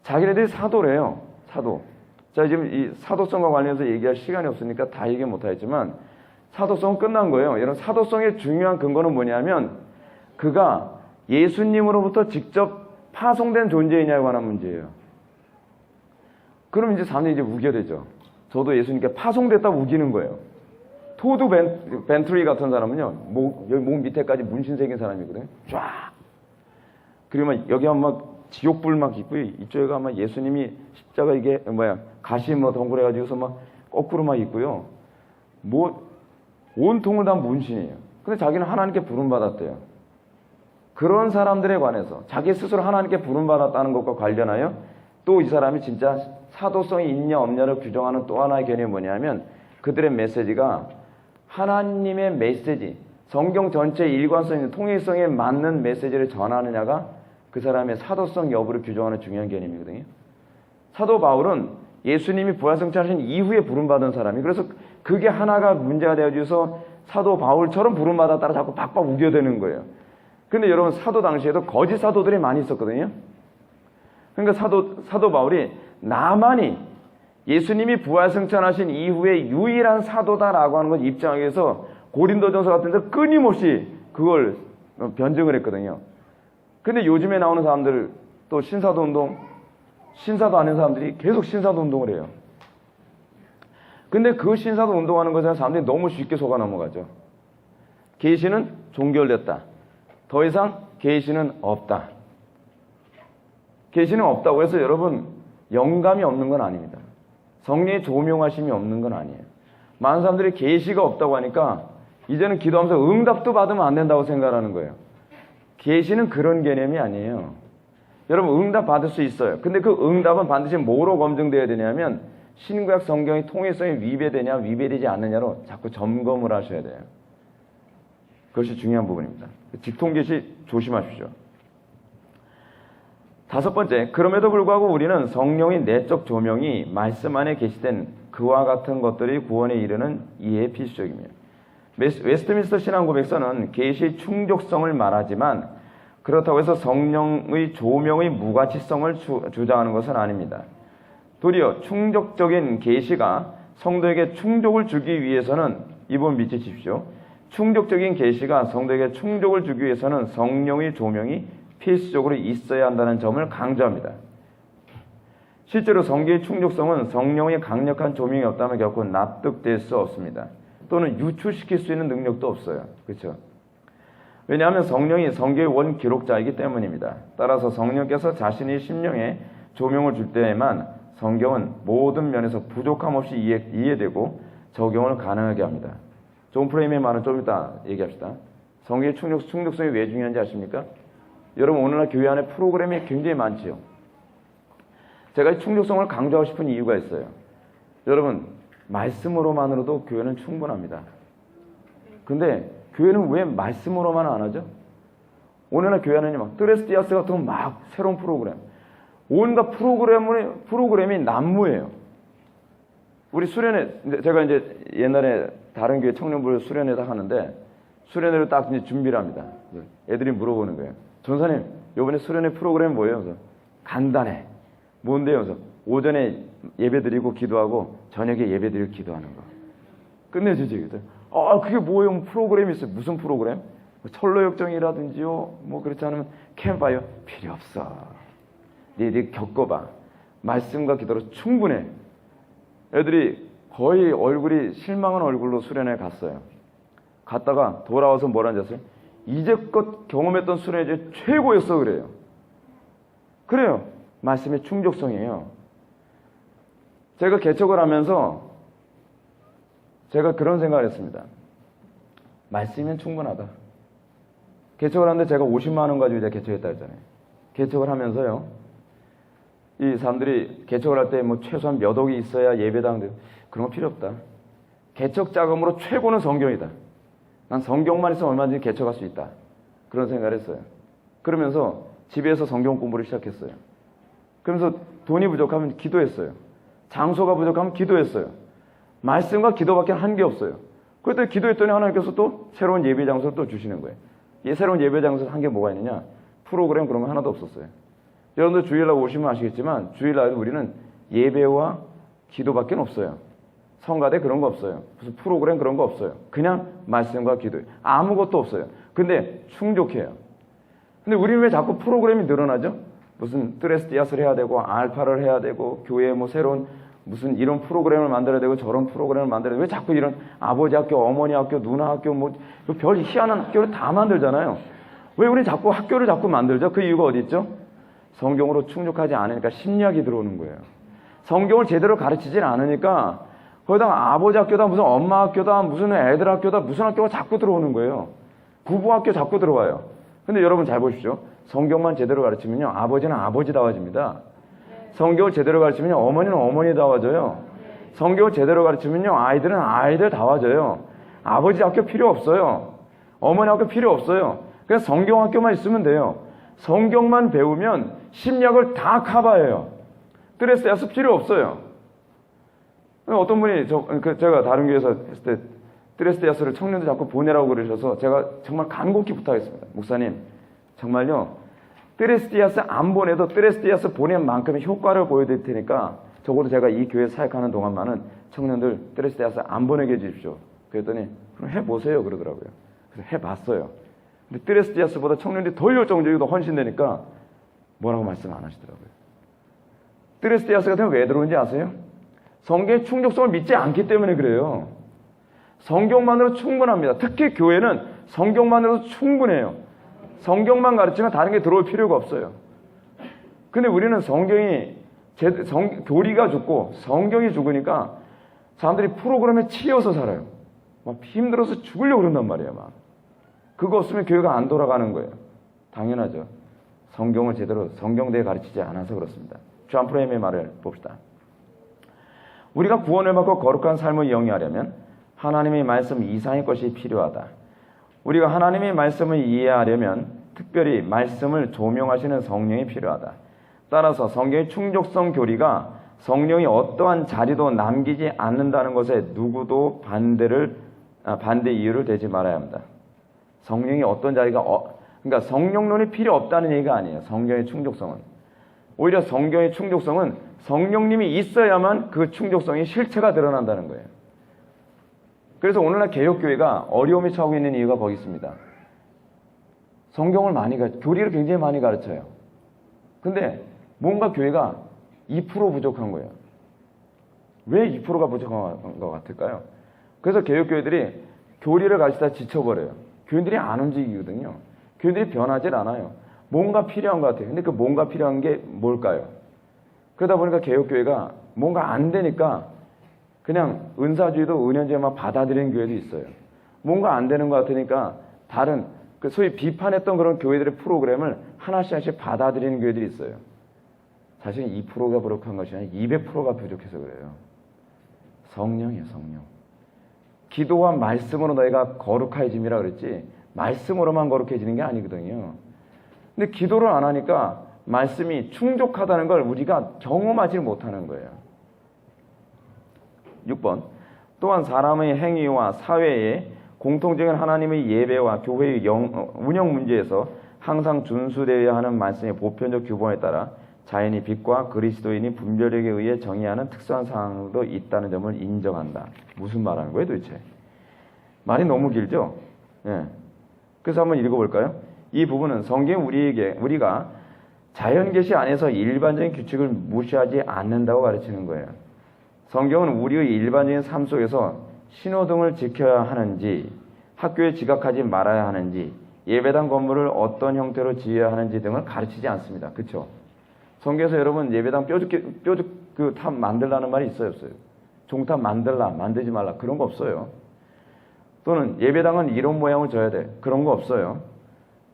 자기네들이 사도래요. 사도. 자, 지금 이 사도성과 관련해서 얘기할 시간이 없으니까 다 얘기 못하겠지만, 사도성은 끝난 거예요. 여러분, 사도성의 중요한 근거는 뭐냐면, 그가 예수님으로부터 직접 파송된 존재이냐에 관한 문제예요. 그럼 이제 사람들이 이제 우겨 되죠. 저도 예수님께 파송됐다고 우기는 거예요. 토드 벤트리 같은 사람은요, 여기 목 밑에까지 문신 새긴 사람이거든요. 쫙. 그리고 막 여기 막 지옥불 막 있고요. 이쪽에 가면 예수님이 십자가 이게 가시 덩굴해가지고서 막 거꾸로 막 있고요. 온통을 다 문신이에요. 근데 자기는 하나님께 부름받았대요. 그런 사람들에 관해서 자기 스스로 하나님께 부름받았다는 것과 관련하여 또 이 사람이 진짜 사도성이 있냐 없냐를 규정하는 또 하나의 개념이 뭐냐면, 그들의 메시지가 하나님의 메시지, 성경 전체의 일관성 있는 통일성에 맞는 메시지를 전하느냐가 그 사람의 사도성 여부를 규정하는 중요한 개념이거든요. 사도 바울은 예수님이 부활승천하신 이후에 부름받은 사람이, 그래서 그게 하나가 문제가 되어져서 사도 바울처럼 부름받았다라 자꾸 박박 우겨대는 거예요. 근데 여러분, 사도 당시에도 거짓 사도들이 많이 있었거든요. 그러니까 사도 바울이 나만이 예수님이 부활승천하신 이후에 유일한 사도다라고 하는 걸 입증하기 위해서 고린도전서 같은 데 끊임없이 그걸 변증을 했거든요. 근데 요즘에 나오는 사람들, 또 신사도 운동, 신사도 아닌 사람들이 계속 신사도 운동을 해요. 근데 그 신사도 운동하는 것에 사람들이 너무 쉽게 속아 넘어가죠. 계시는 종결됐다. 더 이상 계시는 없다. 계시는 없다고 해서 여러분, 영감이 없는 건 아닙니다. 성령의 조명하심이 없는 건 아니에요. 많은 사람들이 계시가 없다고 하니까 이제는 기도하면서 응답도 받으면 안 된다고 생각하는 거예요. 계시는 그런 개념이 아니에요. 여러분, 응답 받을 수 있어요. 근데 그 응답은 반드시 뭐로 검증돼야 되냐면 신구약 성경의 통일성이 위배되냐 위배되지 않느냐로 자꾸 점검을 하셔야 돼요. 그것이 중요한 부분입니다. 직통계시 조심하십시오. 다섯 번째, 그럼에도 불구하고 우리는 성령의 내적 조명이 말씀 안에 계시된 그와 같은 것들이 구원에 이르는 이해에 필수적입니다. 웨스트민스터 신앙고백서는 계시의 충족성을 말하지만 그렇다고 해서 성령의 조명의 무가치성을 주장하는 것은 아닙니다. 도리어 충족적인 계시가 성도에게 충족을 주기 위해서는, 이번 믿으십시오. 충족적인 계시가 성도에게 충족을 주기 위해서는 성령의 조명이 필수적으로 있어야 한다는 점을 강조합니다. 실제로 성경의 충족성은 성령의 강력한 조명이 없다면 결코 납득될 수 없습니다. 또는 유출시킬 수 있는 능력도 없어요. 그렇죠? 왜냐하면 성령이 성경의 원 기록자이기 때문입니다. 따라서 성령께서 자신의 심령에 조명을 줄 때에만 성경은 모든 면에서 부족함 없이 이해되고 적용을 가능하게 합니다. 존 프레임의 말은 좀 이따 얘기합시다. 성경의 충족성이 왜 중요한지 아십니까? 여러분, 오늘날 교회 안에 프로그램이 굉장히 많지요. 제가 이 충족성을 강조하고 싶은 이유가 있어요. 여러분, 말씀으로만으로도 교회는 충분합니다. 근데 교회는 왜 말씀으로만 안 하죠? 오늘날 교회 안에는 막 뜨레스티아스 같은 막 새로운 프로그램, 온갖 프로그램이 난무해요. 우리 수련회, 제가 이제 옛날에 다른 교회 청년부를 수련회다 하는데 수련회를 딱 이제 준비를 합니다. 애들이 물어보는 거예요. 전사님, 이번에 수련회 프로그램 뭐예요? 그래서 간단해. 뭔데요? 그래서 오전에 예배 드리고 기도하고 저녁에 예배 드리고 기도하는 거. 끝내주지. 그게 뭐예요? 프로그램이 있어요. 무슨 프로그램? 철로역정이라든지요. 뭐 그렇지 않으면 캠파이어. 필요 없어. 니들 겪어봐. 말씀과 기도로 충분해. 애들이 거의 얼굴이 실망한 얼굴로 수련회 갔어요. 갔다가 돌아와서 뭐라는지 아세요? 이제껏 경험했던 수련회 중에 최고였어 그래요. 그래요. 말씀의 충족성이에요. 제가 개척을 하면서 제가 그런 생각을 했습니다. 말씀이면 충분하다. 개척을 하는데 제가 50만 원 가지고 이제 개척했다 했잖아요. 개척을 하면서요. 이 사람들이 개척을 할 때 뭐 최소한 몇 억이 있어야 예배당, 그런 거 필요 없다. 개척 자금으로 최고는 성경이다. 난 성경만 있으면 얼마든지 개척할 수 있다. 그런 생각을 했어요. 그러면서 집에서 성경 공부를 시작했어요. 그러면서 돈이 부족하면 기도했어요. 장소가 부족하면 기도했어요. 말씀과 기도밖에 한 게 없어요. 그때 기도했더니 하나님께서 또 새로운 예배 장소를 또 주시는 거예요. 이 새로운 예배 장소 한 게 뭐가 있느냐? 프로그램 그런 거 하나도 없었어요. 여러분들 주일날 오시면 아시겠지만 주일날에도 우리는 예배와 기도밖에 없어요. 성가대 그런 거 없어요. 무슨 프로그램 그런 거 없어요. 그냥 말씀과 기도. 아무것도 없어요. 근데 충족해요. 근데 우리는 왜 자꾸 프로그램이 늘어나죠? 무슨 뜨레스티아스를 해야 되고 알파를 해야 되고 교회에 뭐 새로운 무슨 이런 프로그램을 만들어야 되고 저런 프로그램을 만들어야 되고 왜 자꾸 이런 아버지 학교, 어머니 학교, 누나 학교 뭐 별 희한한 학교를 다 만들잖아요. 왜 우리 자꾸 학교를 자꾸 만들죠? 그 이유가 어디 있죠? 성경으로 충족하지 않으니까 심리학이 들어오는 거예요. 성경을 제대로 가르치질 않으니까 거기다가 아버지 학교다, 무슨 엄마 학교다, 무슨 애들 학교다, 무슨 학교가 자꾸 들어오는 거예요. 부부 학교 자꾸 들어와요. 근데 여러분 잘 보십시오. 성경만 제대로 가르치면요, 아버지는 아버지다워집니다. 성경을 제대로 가르치면요, 어머니는 어머니다워져요. 성경을 제대로 가르치면요, 아이들은 아이들다워져요. 아버지 학교 필요 없어요. 어머니 학교 필요 없어요. 그냥 성경 학교만 있으면 돼요. 성경만 배우면 심리학을 다 커버해요. 뜨레스티아스 필요 없어요. 어떤 분이 제가 다른 교회에서 했을 때 드레스데아스를 청년들 자꾸 보내라고 그러셔서 제가 정말 간곡히 부탁했습니다. 목사님, 정말요, 드레스데아스 안 보내도 드레스데아스 보낸 만큼의 효과를 보여드릴 테니까 적어도 제가 이 교회 사역하는 동안만은 청년들 드레스데아스 안 보내게 해주십시오. 그랬더니 그럼 해보세요 그러더라고요. 그래서 해봤어요. 근데 드레스데아스보다 청년들이 더 열정적이고 헌신되니까 뭐라고 말씀 안 하시더라고요. 드레스데아스 같은 경우 왜 들어오는지 아세요? 성경의 충족성을 믿지 않기 때문에 그래요. 성경만으로 충분합니다. 특히 교회는 성경만으로도 충분해요. 성경만 가르치면 다른 게 들어올 필요가 없어요. 근데 우리는 교리가 죽고 성경이 죽으니까 사람들이 프로그램에 치여서 살아요. 막 힘들어서 죽으려고 그런단 말이에요. 막. 그거 없으면 교회가 안 돌아가는 거예요. 당연하죠. 성경을 제대로 성경대에 가르치지 않아서 그렇습니다. 존 프레임의 말을 봅시다. 우리가 구원을 받고 거룩한 삶을 영위하려면 하나님의 말씀 이상의 것이 필요하다. 우리가 하나님의 말씀을 이해하려면 특별히 말씀을 조명하시는 성령이 필요하다. 따라서 성경의 충족성 교리가 성령이 어떠한 자리도 남기지 않는다는 것에 누구도 반대 이유를 대지 말아야 합니다. 성령이 어떤 자리가 그러니까 성령론이 필요 없다는 얘기가 아니에요. 성경의 충족성은. 오히려 성경의 충족성은 성령님이 있어야만 그 충족성이 실체가 드러난다는 거예요. 그래서 오늘날 개혁교회가 어려움에 처하고 있는 이유가 거기 있습니다. 성경을 교리를 굉장히 많이 가르쳐요. 근데 뭔가 교회가 2% 부족한 거예요. 왜 2%가 부족한 것 같을까요? 그래서 개혁교회들이 교리를 가르치다 지쳐버려요. 교인들이 안 움직이거든요. 교인들이 변하질 않아요. 뭔가 필요한 것 같아요. 근데 그 뭔가 필요한 게 뭘까요? 그러다 보니까 개혁교회가 뭔가 안 되니까 그냥 은사주의도 은연주의만 받아들이는 교회도 있어요. 뭔가 안 되는 것 같으니까 다른 소위 비판했던 그런 교회들의 프로그램을 하나씩 받아들이는 교회들이 있어요. 사실 2%가 부족한 것이 아니라 200%가 부족해서 그래요. 성령이에요, 성령. 기도와 말씀으로 너희가 거룩해짐이라 그랬지 말씀으로만 거룩해지는 게 아니거든요. 근데 기도를 안 하니까 말씀이 충족하다는 걸 우리가 경험하지 못하는 거예요. 6번. 또한 사람의 행위와 사회의 공통적인 하나님의 예배와 교회의 운영 문제에서 항상 준수되어야 하는 말씀의 보편적 규범에 따라 자연이 빛과 그리스도인이 분별력에 의해 정의하는 특수한 상황도 있다는 점을 인정한다. 무슨 말하는 거예요 도대체? 말이 너무 길죠? 예. 그래서 한번 읽어볼까요? 이 부분은 성경이 우리가 자연계시 안에서 일반적인 규칙을 무시하지 않는다고 가르치는 거예요. 성경은 우리의 일반적인 삶 속에서 신호등을 지켜야 하는지, 학교에 지각하지 말아야 하는지, 예배당 건물을 어떤 형태로 지어야 하는지 등을 가르치지 않습니다. 그렇죠? 성경에서 여러분 예배당 그 탑 만들라는 말이 있어요, 없어요? 종탑 만들지 말라 그런 거 없어요. 또는 예배당은 이런 모양을 져야 돼 그런 거 없어요.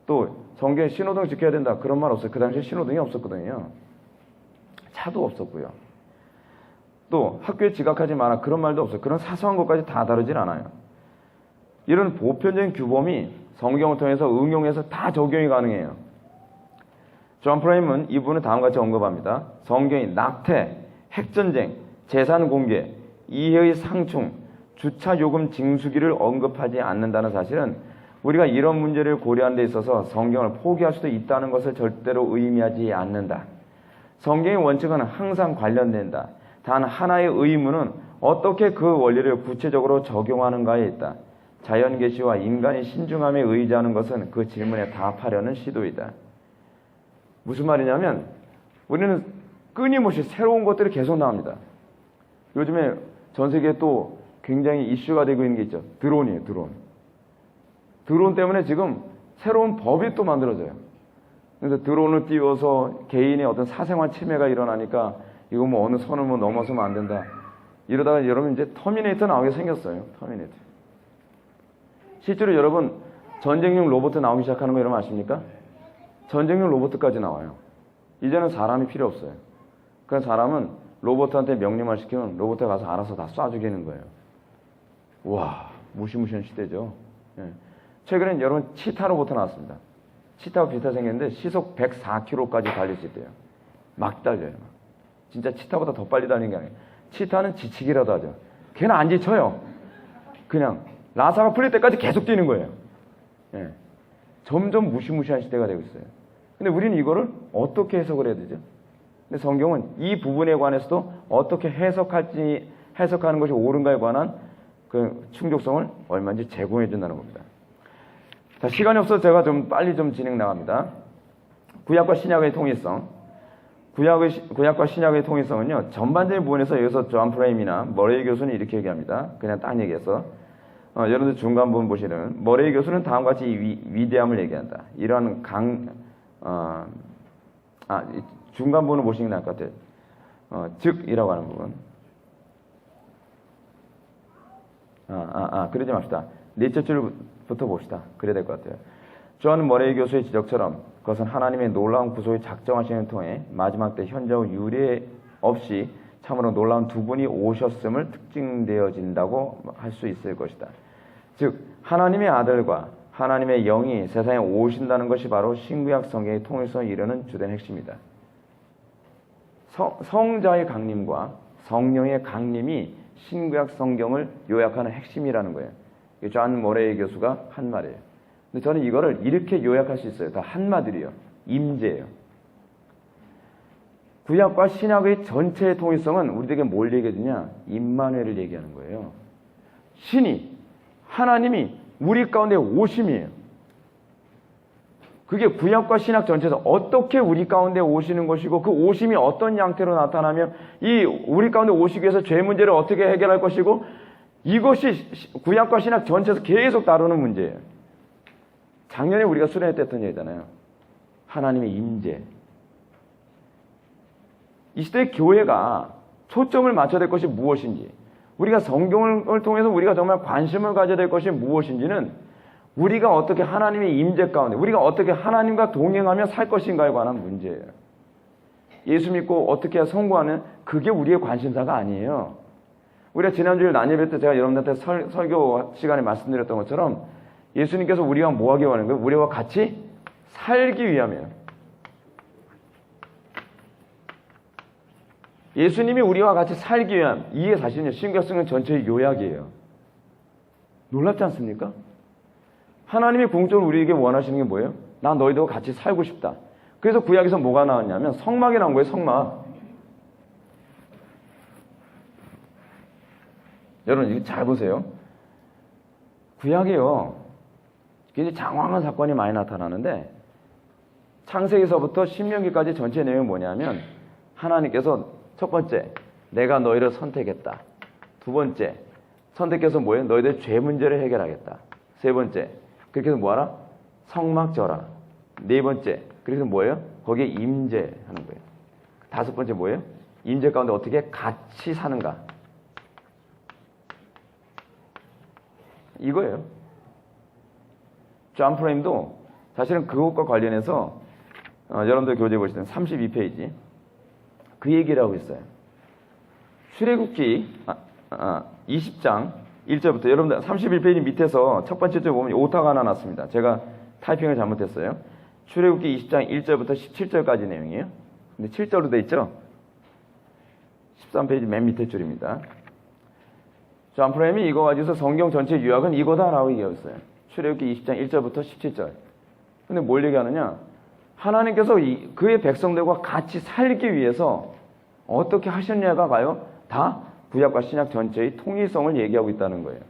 또 성경에 신호등 지켜야 된다 그런 말 없어요. 그 당시에 신호등이 없었거든요. 차도 없었고요. 또 학교에 지각하지 마라 그런 말도 없어요. 그런 사소한 것까지 다 다루질 않아요. 이런 보편적인 규범이 성경을 통해서 응용해서 다 적용이 가능해요. 존 프레임은 이 부분을 다음과 같이 언급합니다. 성경이 낙태, 핵전쟁, 재산 공개, 이해의 상충, 주차 요금 징수기를 언급하지 않는다는 사실은 우리가 이런 문제를 고려하는 데 있어서 성경을 포기할 수도 있다는 것을 절대로 의미하지 않는다. 성경의 원칙은 항상 관련된다. 단 하나의 의무는 어떻게 그 원리를 구체적으로 적용하는가에 있다. 자연계시와 인간의 신중함에 의지하는 것은 그 질문에 답하려는 시도이다. 무슨 말이냐면 우리는 끊임없이 새로운 것들이 계속 나옵니다. 요즘에 전 세계에 또 굉장히 이슈가 되고 있는 게 있죠. 드론이에요, 드론. 드론 때문에 지금 새로운 법이 또 만들어져요. 그래서 드론을 띄워서 개인의 어떤 사생활 침해가 일어나니까 이거 뭐 어느 선을 뭐 넘어서면 안 된다. 이러다가 여러분 이제 터미네이터 나오게 생겼어요. 터미네이터. 실제로 여러분 전쟁용 로봇 나오기 시작하는 거 여러분 아십니까? 전쟁용 로봇까지 나와요. 이제는 사람이 필요 없어요. 그러니까 사람은 로봇한테 명령을 시키면 로봇에 가서 알아서 다 쏴주기는 거예요. 와, 무시무시한 시대죠. 예. 최근엔 여러분 치타 로봇 나왔습니다. 치타와 비슷하게 생겼는데 시속 104km까지 달릴 수 있대요. 막 달려요. 진짜 치타보다 더 빨리 달리는 게 아니에요. 치타는 지치기라도 하죠. 걔는 안 지쳐요. 그냥 라사가 풀릴 때까지 계속 뛰는 거예요. 예. 점점 무시무시한 시대가 되고 있어요. 근데 우리는 이거를 어떻게 해석을 해야 되죠? 근데 성경은 이 부분에 관해서도 어떻게 해석하는 것이 옳은가에 관한 그 충족성을 얼마든지 제공해 준다는 겁니다. 자, 시간이 없어서 제가 좀 빨리 좀 진행 나갑니다. 구약과 신약의 통일성. 구약과 신약의 통일성은요, 전반적인 부분에서 여기서 존 프레임이나 머레이 교수는 이렇게 얘기합니다. 그냥 딱 얘기해서. 여러분들 중간 부분 보시는 머레이 교수는 다음과 같이 위대함을 얘기한다. 이러한 중간 부분을 보시는 게 나을 것 같아요. 즉이라고 하는 부분. 그러지 맙시다. 넷째 줄부터 봅시다. 그래야 될 것 같아요. 존 머레이 교수의 지적처럼 그것은 하나님의 놀라운 구속의 작정하시는 통해 마지막 때 현재와 유례 없이 참으로 놀라운 두 분이 오셨음을 특징되어진다고 할 수 있을 것이다. 즉 하나님의 아들과 하나님의 영이 세상에 오신다는 것이 바로 신구약 성경의 통일성을 이루는 주된 핵심이다. 성자의 강림과 성령의 강림이 신구약 성경을 요약하는 핵심이라는 거예요. 존 머레이 교수가 한 말이에요. 근데 저는 이거를 이렇게 요약할 수 있어요. 다 한마디로요. 임재예요. 구약과 신약의 전체의 통일성은 우리에게 뭘 얘기해 주냐? 임마누엘을 얘기하는 거예요. 신이, 하나님이 우리 가운데 오심이에요. 그게 구약과 신약 전체에서 어떻게 우리 가운데 오시는 것이고 그 오심이 어떤 양태로 나타나면 이 우리 가운데 오시기 위해서 죄 문제를 어떻게 해결할 것이고 이것이 구약과 신약 전체에서 계속 다루는 문제예요. 작년에 우리가 수련회 때 했던 얘기잖아요. 하나님의 임재. 이 시대의 교회가 초점을 맞춰야 될 것이 무엇인지, 우리가 성경을 통해서 우리가 정말 관심을 가져야 될 것이 무엇인지는 우리가 어떻게 하나님의 임재 가운데, 우리가 어떻게 하나님과 동행하며 살 것인가에 관한 문제예요. 예수 믿고 어떻게 성공하는 그게 우리의 관심사가 아니에요. 우리가 지난주에 난예배 때 제가 여러분들한테 설교 시간에 말씀드렸던 것처럼 예수님께서 우리가 뭐 하기 원하는 거예요? 우리와 같이 살기 위함이에요. 예수님이 우리와 같이 살기 위함, 이게 사실은 신구약 성경 전체의 요약이에요. 놀랍지 않습니까? 하나님이 궁극적으로 우리에게 원하시는 게 뭐예요? 나 너희들과 같이 살고 싶다. 그래서 구약에서 뭐가 나왔냐면 성막이 나온 거예요. 성막. 여러분 이거 잘 보세요. 구약이요, 굉장히 장황한 사건이 많이 나타나는데 창세기서부터 신명기까지 전체 내용이 뭐냐면 하나님께서 첫 번째, 내가 너희를 선택했다. 두 번째, 선택해서 뭐예요? 너희들 죄 문제를 해결하겠다. 세 번째, 그렇게 해서 뭐하라? 성막 져라. 네 번째, 그래서 뭐예요? 거기에 임재하는 거예요. 다섯 번째 뭐예요? 임재 가운데 어떻게 같이 사는가. 이거예요. 존 프레임도 사실은 그것과 관련해서 여러분들 교재 보시면 32페이지 그 얘기를 하고 있어요. 출애굽기 20장 1절부터 여러분들 31페이지 밑에서 첫 번째 줄 보면 오타가 하나 났습니다. 제가 타이핑을 잘못했어요. 출애굽기 20장 1절부터 17절까지 내용이에요. 근데 7절로 돼 있죠? 13페이지 맨 밑에 줄입니다. 존 프레임이 이거 가지고서 성경 전체 요약은 이거다라고 얘기했어요. 출애굽기 20장 1절부터 17절. 근데 뭘 얘기하느냐? 하나님께서 그의 백성들과 같이 살기 위해서 어떻게 하셨냐가 가요? 다 구약과 신약 전체의 통일성을 얘기하고 있다는 거예요.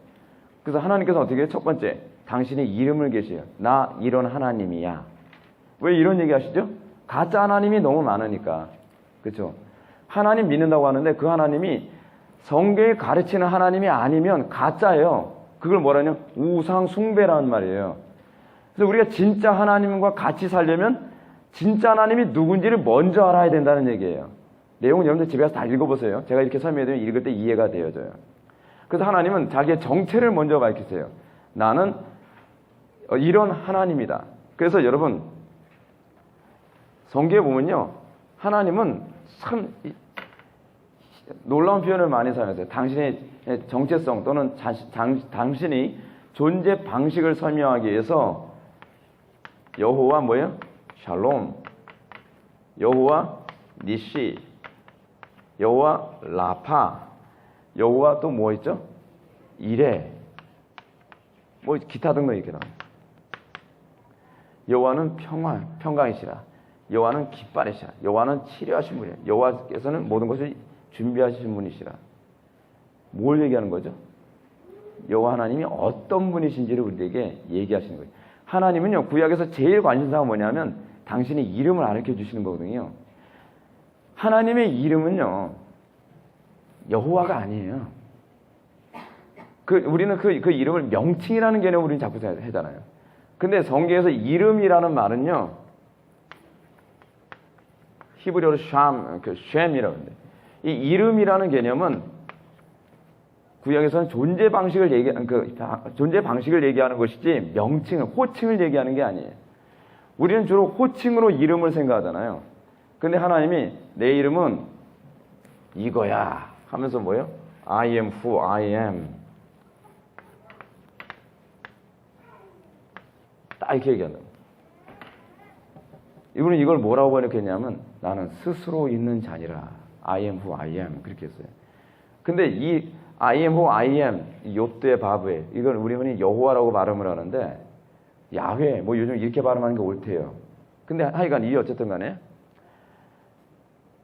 그래서 하나님께서 어떻게 해요? 첫 번째, 당신의 이름을 계셔요. 나 이런 하나님이야. 왜 이런 얘기 하시죠? 가짜 하나님이 너무 많으니까. 그렇죠? 하나님 믿는다고 하는데 그 하나님이 성경에 가르치는 하나님이 아니면 가짜예요. 그걸 뭐라냐? 우상 숭배라는 말이에요. 그래서 우리가 진짜 하나님과 같이 살려면 진짜 하나님이 누군지를 먼저 알아야 된다는 얘기예요. 내용은 여러분들 집에 가서 다 읽어보세요. 제가 이렇게 설명해드리면 읽을 때 이해가 되어져요. 그래서 하나님은 자기의 정체를 먼저 밝히세요. 나는 이런 하나님이다. 그래서 여러분 성경에 보면요, 하나님은 참 놀라운 표현을 많이 사용하세요. 당신의 정체성 또는 당신의 존재 방식을 설명하기 위해서 여호와 뭐예요? 샬롬, 여호와 니시, 여호와 라파, 여호와 또 뭐 있죠? 이레. 뭐 기타 등등 이렇게 나와요. 여호와는 평강이시라. 여호와는 깃발이시라. 여호와는 치료하신 분이야. 여호와께서는 모든 것을 준비하신 분이시라. 뭘 얘기하는 거죠? 여호와 하나님이 어떤 분이신지를 우리에게 얘기하시는 거예요. 하나님은요, 구약에서 제일 관심사가 뭐냐면 당신의 이름을 가르쳐 주시는 거거든요. 하나님의 이름은요, 여호와가 아니에요. 우리는 그 이름을 명칭이라는 개념으로 우리는 자꾸 하잖아요. 근데 성경에서 이름이라는 말은요, 히브리어로 샴이라고 하는데, 이 이름이라는 개념은 구약에서는 존재 방식을 얘기하는 것이지 호칭을 얘기하는 게 아니에요. 우리는 주로 호칭으로 이름을 생각하잖아요. 근데 하나님이 내 이름은 이거야 하면서 뭐예요? I am who I am. 딱 이렇게 얘기한다. 이분은 이걸 뭐라고 번역했냐면 나는 스스로 있는 자니라. I am who I am. 그렇게 했어요. 근데 이 I am who I am, 요트의 바브에, 이걸 우리 흔히 여호와라고 발음을 하는데, 야훼, 뭐 요즘 이렇게 발음하는 게 옳대요. 근데 하여간 이 어쨌든 간에,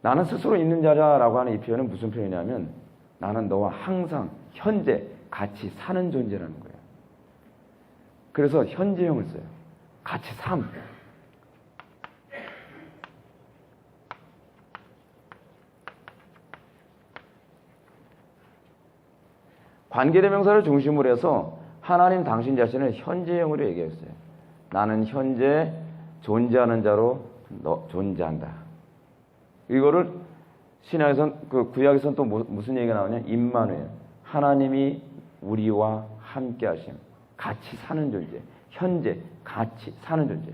나는 스스로 있는 자라고 하는 이 표현은 무슨 표현이냐면, 나는 너와 항상, 현재, 같이 사는 존재라는 거예요. 그래서 현재형을 써요. 같이 삶. 관계대명사를 중심으로 해서 하나님 당신 자신을 현재형으로 얘기했어요. 나는 현재 존재하는 자로 존재한다. 이거를 신약에선 구약에서는 또 무슨 얘기가 나오냐? 임마누엘. 하나님이 우리와 함께 하심. 같이 사는 존재. 현재 같이 사는 존재.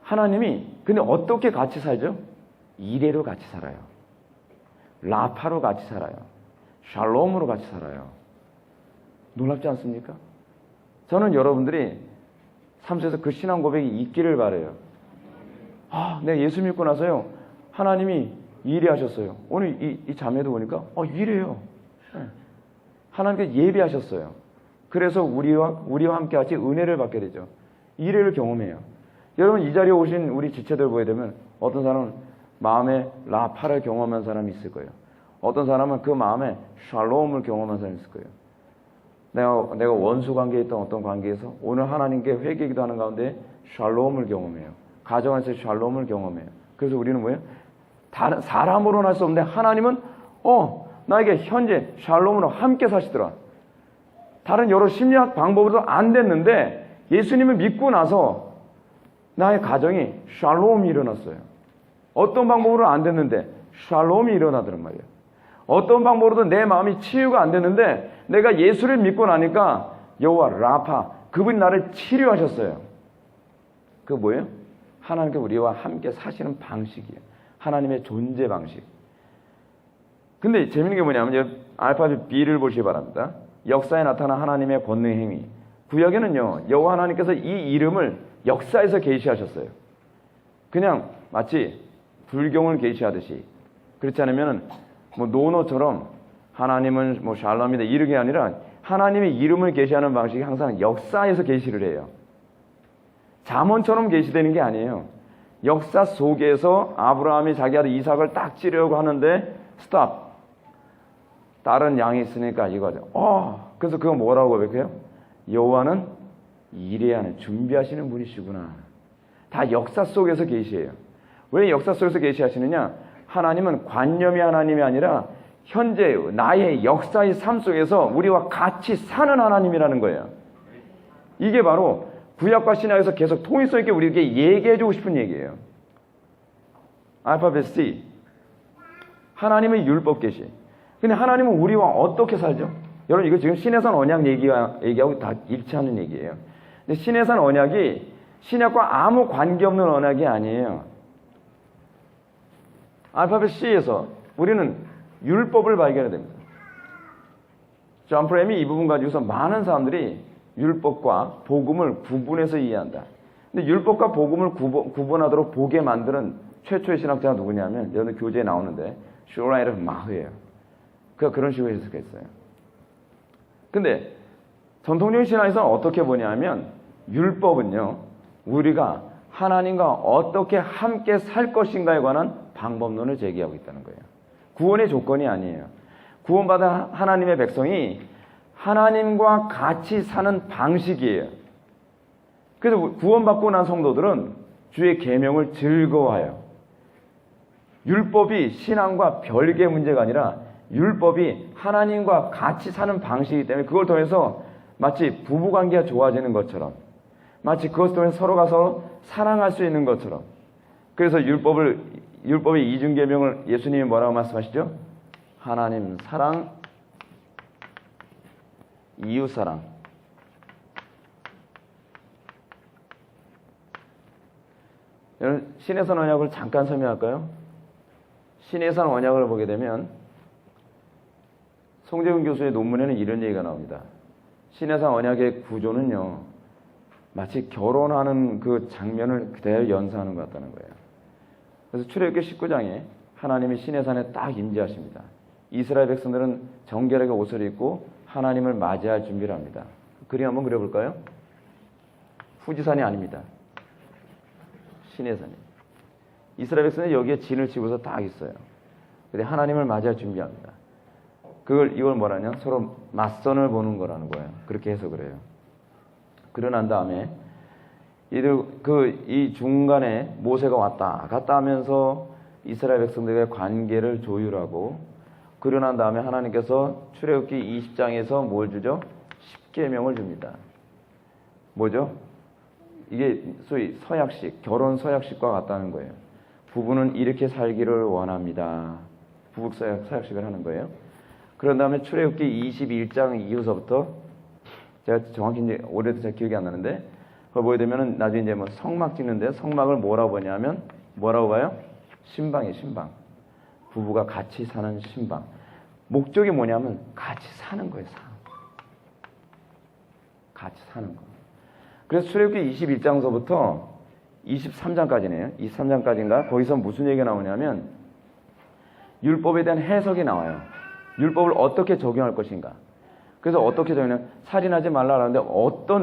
하나님이 근데 어떻게 같이 살죠? 이레로 같이 살아요. 라파로 같이 살아요. 샬롬으로 같이 살아요. 놀랍지 않습니까? 저는 여러분들이 삶 속에서 그 신앙 고백이 있기를 바라요. 내가 예수 믿고 나서요, 하나님이 이래하셨어요. 오늘 이 자매도 보니까 이래요. 하나님께 예배하셨어요. 그래서 우리와 함께 같이 은혜를 받게 되죠. 이래를 경험해요. 여러분 이 자리에 오신 우리 지체들 보게 되면 어떤 사람은 마음에 라파를 경험한 사람이 있을 거예요. 어떤 사람은 그 마음에 샬롬을 경험한 사람이 있을 거예요. 내가 원수 관계에 있던 어떤 관계에서 오늘 하나님께 회개기도 하는 가운데 샬롬을 경험해요. 가정 안에서 샬롬을 경험해요. 그래서 우리는 뭐예요? 다른 사람으로는 할 수 없는데 하나님은 나에게 현재 샬롬으로 함께 사시더라. 다른 여러 심리학 방법으로도 안 됐는데 예수님을 믿고 나서 나의 가정이 샬롬이 일어났어요. 어떤 방법으로 안 됐는데 샬롬이 일어나더란 말이에요. 어떤 방법으로도 내 마음이 치유가 안 됐는데 내가 예수를 믿고 나니까 여호와 라파, 그분이 나를 치료하셨어요. 그거 뭐예요? 하나님께 우리와 함께 사시는 방식이에요. 하나님의 존재 방식. 근데 재밌는 게 뭐냐면 알파벳 B를 보시기 바랍니다. 역사에 나타난 하나님의 권능 행위. 구약에는요, 여호와 하나님께서 이 이름을 역사에서 계시하셨어요. 그냥 마치 불경을 계시하듯이. 그렇지 않으면 노노처럼 하나님은 샬롬이다 이렇게 아니라 하나님의 이름을 계시하는 방식이 항상 역사에서 계시를 해요. 잠언처럼 계시되는 게 아니에요. 역사 속에서 아브라함이 자기 아들 이삭을 딱 찌려고 하는데 스탑. 다른 양이 있으니까 이거죠. 그래서 그거 뭐라고 고백해요? 여호와는 이래하는 준비하시는 분이시구나. 다 역사 속에서 계시해요. 왜 역사 속에서 계시하시느냐? 하나님은 관념이 하나님이 아니라 현재 나의 역사의 삶 속에서 우리와 같이 사는 하나님이라는 거예요. 이게 바로 구약과 신약에서 계속 통일성 있게 우리에게 얘기해주고 싶은 얘기예요. 알파벳 C. 하나님의 율법 계시. 근데 하나님은 우리와 어떻게 살죠? 여러분 이거 지금 신해산 언약 얘기하고 다 일치하는 얘기예요. 근데 신해산 언약이 신약과 아무 관계없는 언약이 아니에요. 알파벳 C에서 우리는 율법을 발견해야 됩니다. 존 프레임이 이 부분 가지고서 많은 사람들이 율법과 복음을 구분해서 이해한다. 근데 율법과 복음을 구분하도록 보게 만드는 최초의 신학자가 누구냐면 여러분 교재에 나오는데 슈라이르 마흐예요. 그가 그런 식으로 해석했어요. 근데 전통적인 신앙에서는 어떻게 보냐면 율법은요, 우리가 하나님과 어떻게 함께 살 것인가에 관한 방법론을 제기하고 있다는 거예요. 구원의 조건이 아니에요. 구원받은 하나님의 백성이 하나님과 같이 사는 방식이에요. 그래서 구원받고 난 성도들은 주의 계명을 즐거워해요. 율법이 신앙과 별개의 문제가 아니라 율법이 하나님과 같이 사는 방식이기 때문에 그걸 통해서 마치 부부관계가 좋아지는 것처럼, 마치 그것을 통해서 서로가 서로 사랑할 수 있는 것처럼. 그래서 율법의 이중계명을 예수님이 뭐라고 말씀하시죠? 하나님 사랑, 이웃 사랑. 여러분, 신해산 언약을 잠깐 설명할까요? 신해산 언약을 보게 되면 송재훈 교수의 논문에는 이런 얘기가 나옵니다. 신해산 언약의 구조는요, 마치 결혼하는 그 장면을 그대로 연상하는 것 같다는 거예요. 그래서 출애굽기 19장에 하나님이 시내산에 딱 임재하십니다. 이스라엘 백성들은 정결하게 옷을 입고 하나님을 맞이할 준비를 합니다. 그림 한번 그려볼까요? 후지산이 아닙니다. 시내산이. 이스라엘 백성은 여기에 진을 치고서 딱 있어요. 근데 하나님을 맞이할 준비합니다. 이걸 뭐라냐? 서로 맞선을 보는 거라는 거예요. 그렇게 해석을 해요. 그러고 난 다음에 이 중간에 모세가 왔다 갔다 하면서 이스라엘 백성들의 관계를 조율하고, 그러고 난 다음에 하나님께서 출애굽기 20장에서 뭘 주죠? 십계명을 줍니다. 뭐죠? 이게 소위 서약식, 결혼 서약식과 같다는 거예요. 부부는 이렇게 살기를 원합니다. 부부 서약식을 하는 거예요. 그런 다음에 출애굽기 21장 이후서부터, 제가 정확히 이제 올해도 잘 기억이 안 나는데, 그걸 보게 되면은 나중에 이제 뭐 성막 찍는데, 성막을 뭐라고 보냐면 뭐라고 봐요? 신방이에요, 신방. 부부가 같이 사는 신방. 목적이 뭐냐면 같이 사는 거예요, 같이 사는 거. 그래서 출애굽기 21장서부터 23장까지네요. 23장까지인가? 거기서 무슨 얘기가 나오냐면 율법에 대한 해석이 나와요. 율법을 어떻게 적용할 것인가. 그래서 어떻게 적용하냐면 살인하지 말라는데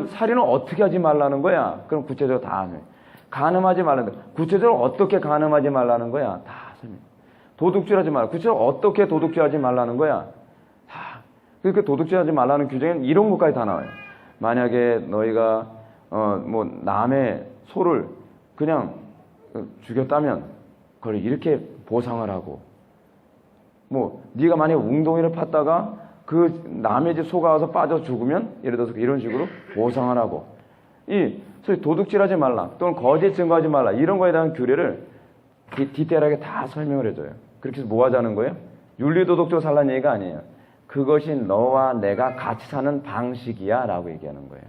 살인을 어떻게 하지 말라는 거야? 그럼 구체적으로 다 하네. 간음하지 말라는 거야. 구체적으로 어떻게 간음하지 말라는 거야? 다 설명. 도둑질하지 말라. 구체적으로 어떻게 도둑질하지 말라는 거야? 다. 그러니까 도둑질하지 말라는 규정은 이런 것까지 다 나와요. 만약에 너희가 남의 소를 그냥 죽였다면 그걸 이렇게 보상을 하고, 네가 만약에 웅덩이를 팠다가 그 남의 집 소가 와서 빠져 죽으면 예를 들어서 이런 식으로 보상을 하고, 소위 도둑질하지 말라 또는 거짓 증거하지 말라 이런 거에 대한 규례를 디테일하게 다 설명을 해줘요. 그렇게 해서 뭐 하자는 거예요? 윤리도덕적으로 살라는 얘기가 아니에요. 그것이 너와 내가 같이 사는 방식이야 라고 얘기하는 거예요.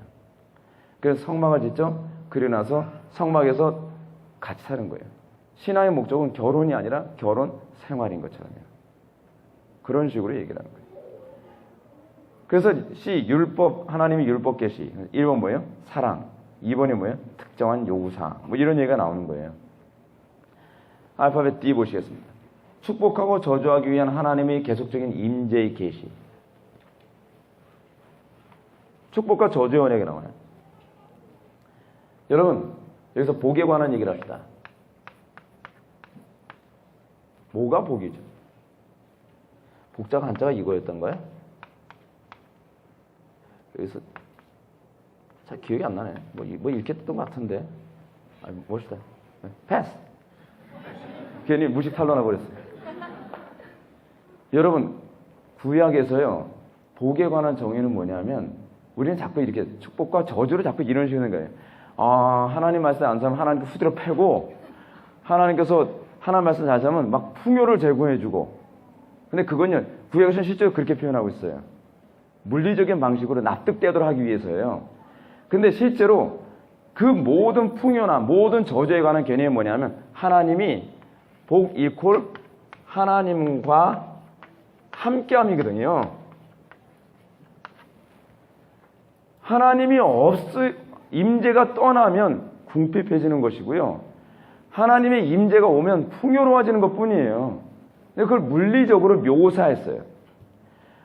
그래서 성막을 짓죠. 그리고 나서 성막에서 같이 사는 거예요. 신앙의 목적은 결혼이 아니라 결혼 생활인 것처럼요. 그런 식으로 얘기를 하는 거예요. 그래서 율법, 하나님의 율법 계시. 1번 뭐예요? 사랑. 2번이 뭐예요? 특정한 요구사항. 이런 얘기가 나오는 거예요. 알파벳 D 보시겠습니다. 축복하고 저주하기 위한 하나님의 계속적인 임재의 계시. 축복과 저주의 언약이 나와요. 여러분, 여기서 복에 관한 얘기를 합시다. 뭐가 복이죠? 복자가 한자가 이거였던 거야? 여기서 잘 기억이 안 나네. 뭐 읽겠던 것 같은데. 봅시다. 패스. 괜히 무식 탈론해 버렸어요. 여러분, 구약에서요, 복에 관한 정의는 뭐냐면, 우리는 자꾸 이렇게 축복과 저주를 자꾸 이런 식으로 하는 거예요. 하나님 말씀 안 사면 하나님께 후드려 패고, 하나님께서 하나님 말씀 잘 사면 막 풍요를 제공해주고. 근데 그건요, 구약에서는 실제로 그렇게 표현하고 있어요. 물리적인 방식으로 납득되도록 하기 위해서예요. 근데 실제로 그 모든 풍요나 모든 저주에 관한 개념이 뭐냐면, 하나님이 복 이퀄 하나님과 함께함이거든요. 하나님이 임재가 떠나면 궁핍해지는 것이고요. 하나님의 임재가 오면 풍요로워지는 것뿐이에요. 그걸 물리적으로 묘사했어요.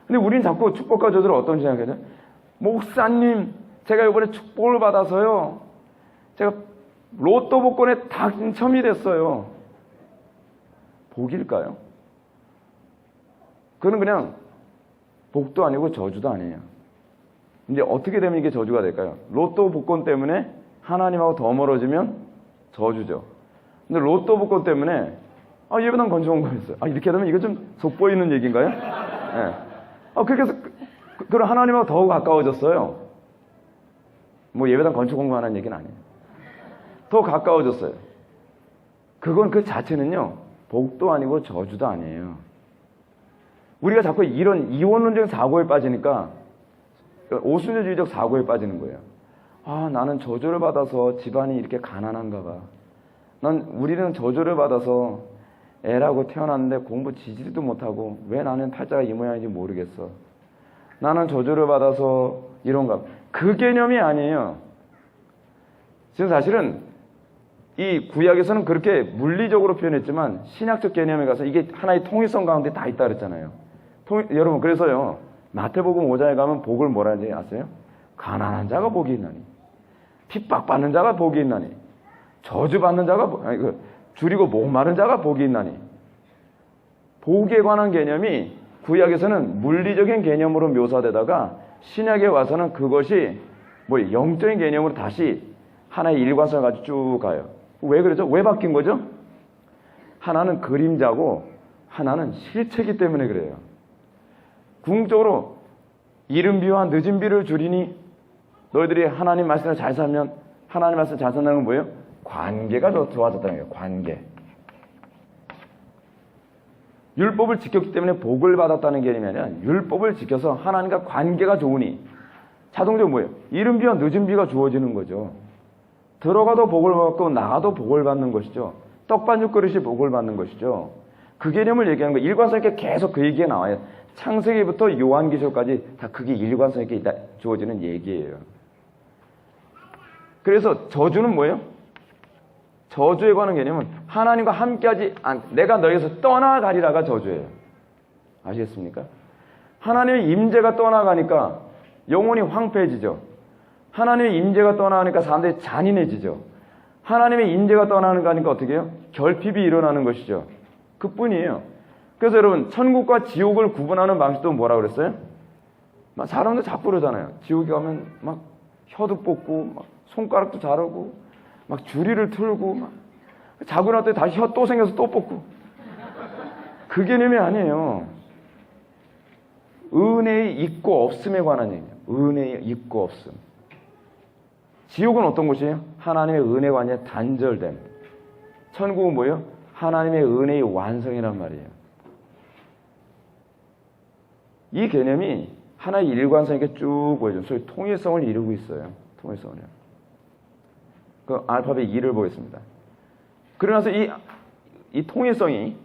근데 우리는 자꾸 축복과 저주를 어떤 생각해요? 목사님, 제가 이번에 축복을 받아서요, 제가 로또 복권에 당첨이 됐어요. 복일까요? 그건 그냥 복도 아니고 저주도 아니에요. 이제 어떻게 되면 이게 저주가 될까요? 로또 복권 때문에 하나님하고 더 멀어지면 저주죠. 근데 로또 복권 때문에 예배당 건축 공부했어요. 이렇게 되면 이거 좀 속보이는 얘기인가요? 네. 그렇게 해서 그럼 하나님하고 더 가까워졌어요. 뭐 예배당 건축 공부하는 얘기는 아니에요. 더 가까워졌어요. 그건 그 자체는요, 복도 아니고 저주도 아니에요. 우리가 자꾸 이런 이원론적 사고에 빠지니까 오순절주의적 사고에 빠지는 거예요. 나는 저주를 받아서 집안이 이렇게 가난한가 봐. 우리는 저주를 받아서 애라고 태어났는데 공부 지지리도 못하고 왜 나는 팔자가 이 모양인지 모르겠어. 나는 저주를 받아서 이런가. 그 개념이 아니에요. 지금 사실은 이 구약에서는 그렇게 물리적으로 표현했지만 신약적 개념에 가서 이게 하나의 통일성 가운데 다 있다 그랬잖아요. 여러분, 그래서요, 마태복음 5장에 가면 복을 뭐라 하는지 아세요? 가난한 자가 복이 있나니, 핍박받는 자가 복이 있나니, 저주받는 자가 줄이고 목마른 자가 복이 있나니. 복에 관한 개념이 구약에서는 물리적인 개념으로 묘사되다가 신약에 와서는 그것이 영적인 개념으로 다시 하나의 일관성을 가지고 쭉 가요. 왜 그러죠? 왜 바뀐 거죠? 하나는 그림자고 하나는 실체이기 때문에 그래요. 궁극적으로 이른 비와 늦은 비를 줄이니 너희들이 하나님 말씀을 잘 살면, 하나님 말씀을 잘 산다는 건 뭐예요? 관계가 좋아졌다는 거예요. 관계. 율법을 지켰기 때문에 복을 받았다는 개념이 아니라 율법을 지켜서 하나님과 관계가 좋으니 자동적으로 뭐예요? 이른 비와 늦은 비가 주어지는 거죠. 들어가도 복을 받고 나가도 복을 받는 것이죠. 떡반죽 그릇이 복을 받는 것이죠. 그 개념을 얘기하는 거예요. 일관성 있게 계속 그 얘기가 나와요. 창세기부터 요한계시록까지 다 그게 일관성 있게 주어지는 얘기예요. 그래서 저주는 뭐예요? 저주에 관한 개념은 하나님과 함께하지 내가 너희에서 떠나가리라가 저주예요. 아시겠습니까? 하나님의 임재가 떠나가니까 영혼이 황폐해지죠. 하나님의 임재가 떠나가니까 사람들이 잔인해지죠. 하나님의 임재가 떠나가니까 어떻게 해요? 결핍이 일어나는 것이죠. 그뿐이에요. 그래서 여러분, 천국과 지옥을 구분하는 방식도 뭐라고 그랬어요? 사람들 자꾸 그러잖아요. 지옥에 가면 막 혀도 뽑고 막 손가락도 자르고 막 주리를 틀고 막 자고 났더니 다시 혀 또 생겨서 또 뽑고. 그 개념이 아니에요. 은혜의 있고 없음에 관한 얘기예요. 은혜의 있고 없음. 지옥은 어떤 곳이에요? 하나님의 은혜가 완전히 단절됨. 천국은 뭐예요? 하나님의 은혜의 완성이란 말이에요. 이 개념이 하나의 일관성 있게 쭉 보여줘요. 소위 통일성을 이루고 있어요. 통일성을요. 그 알파벳 2를 보겠습니다. 그러나서 이 통일성이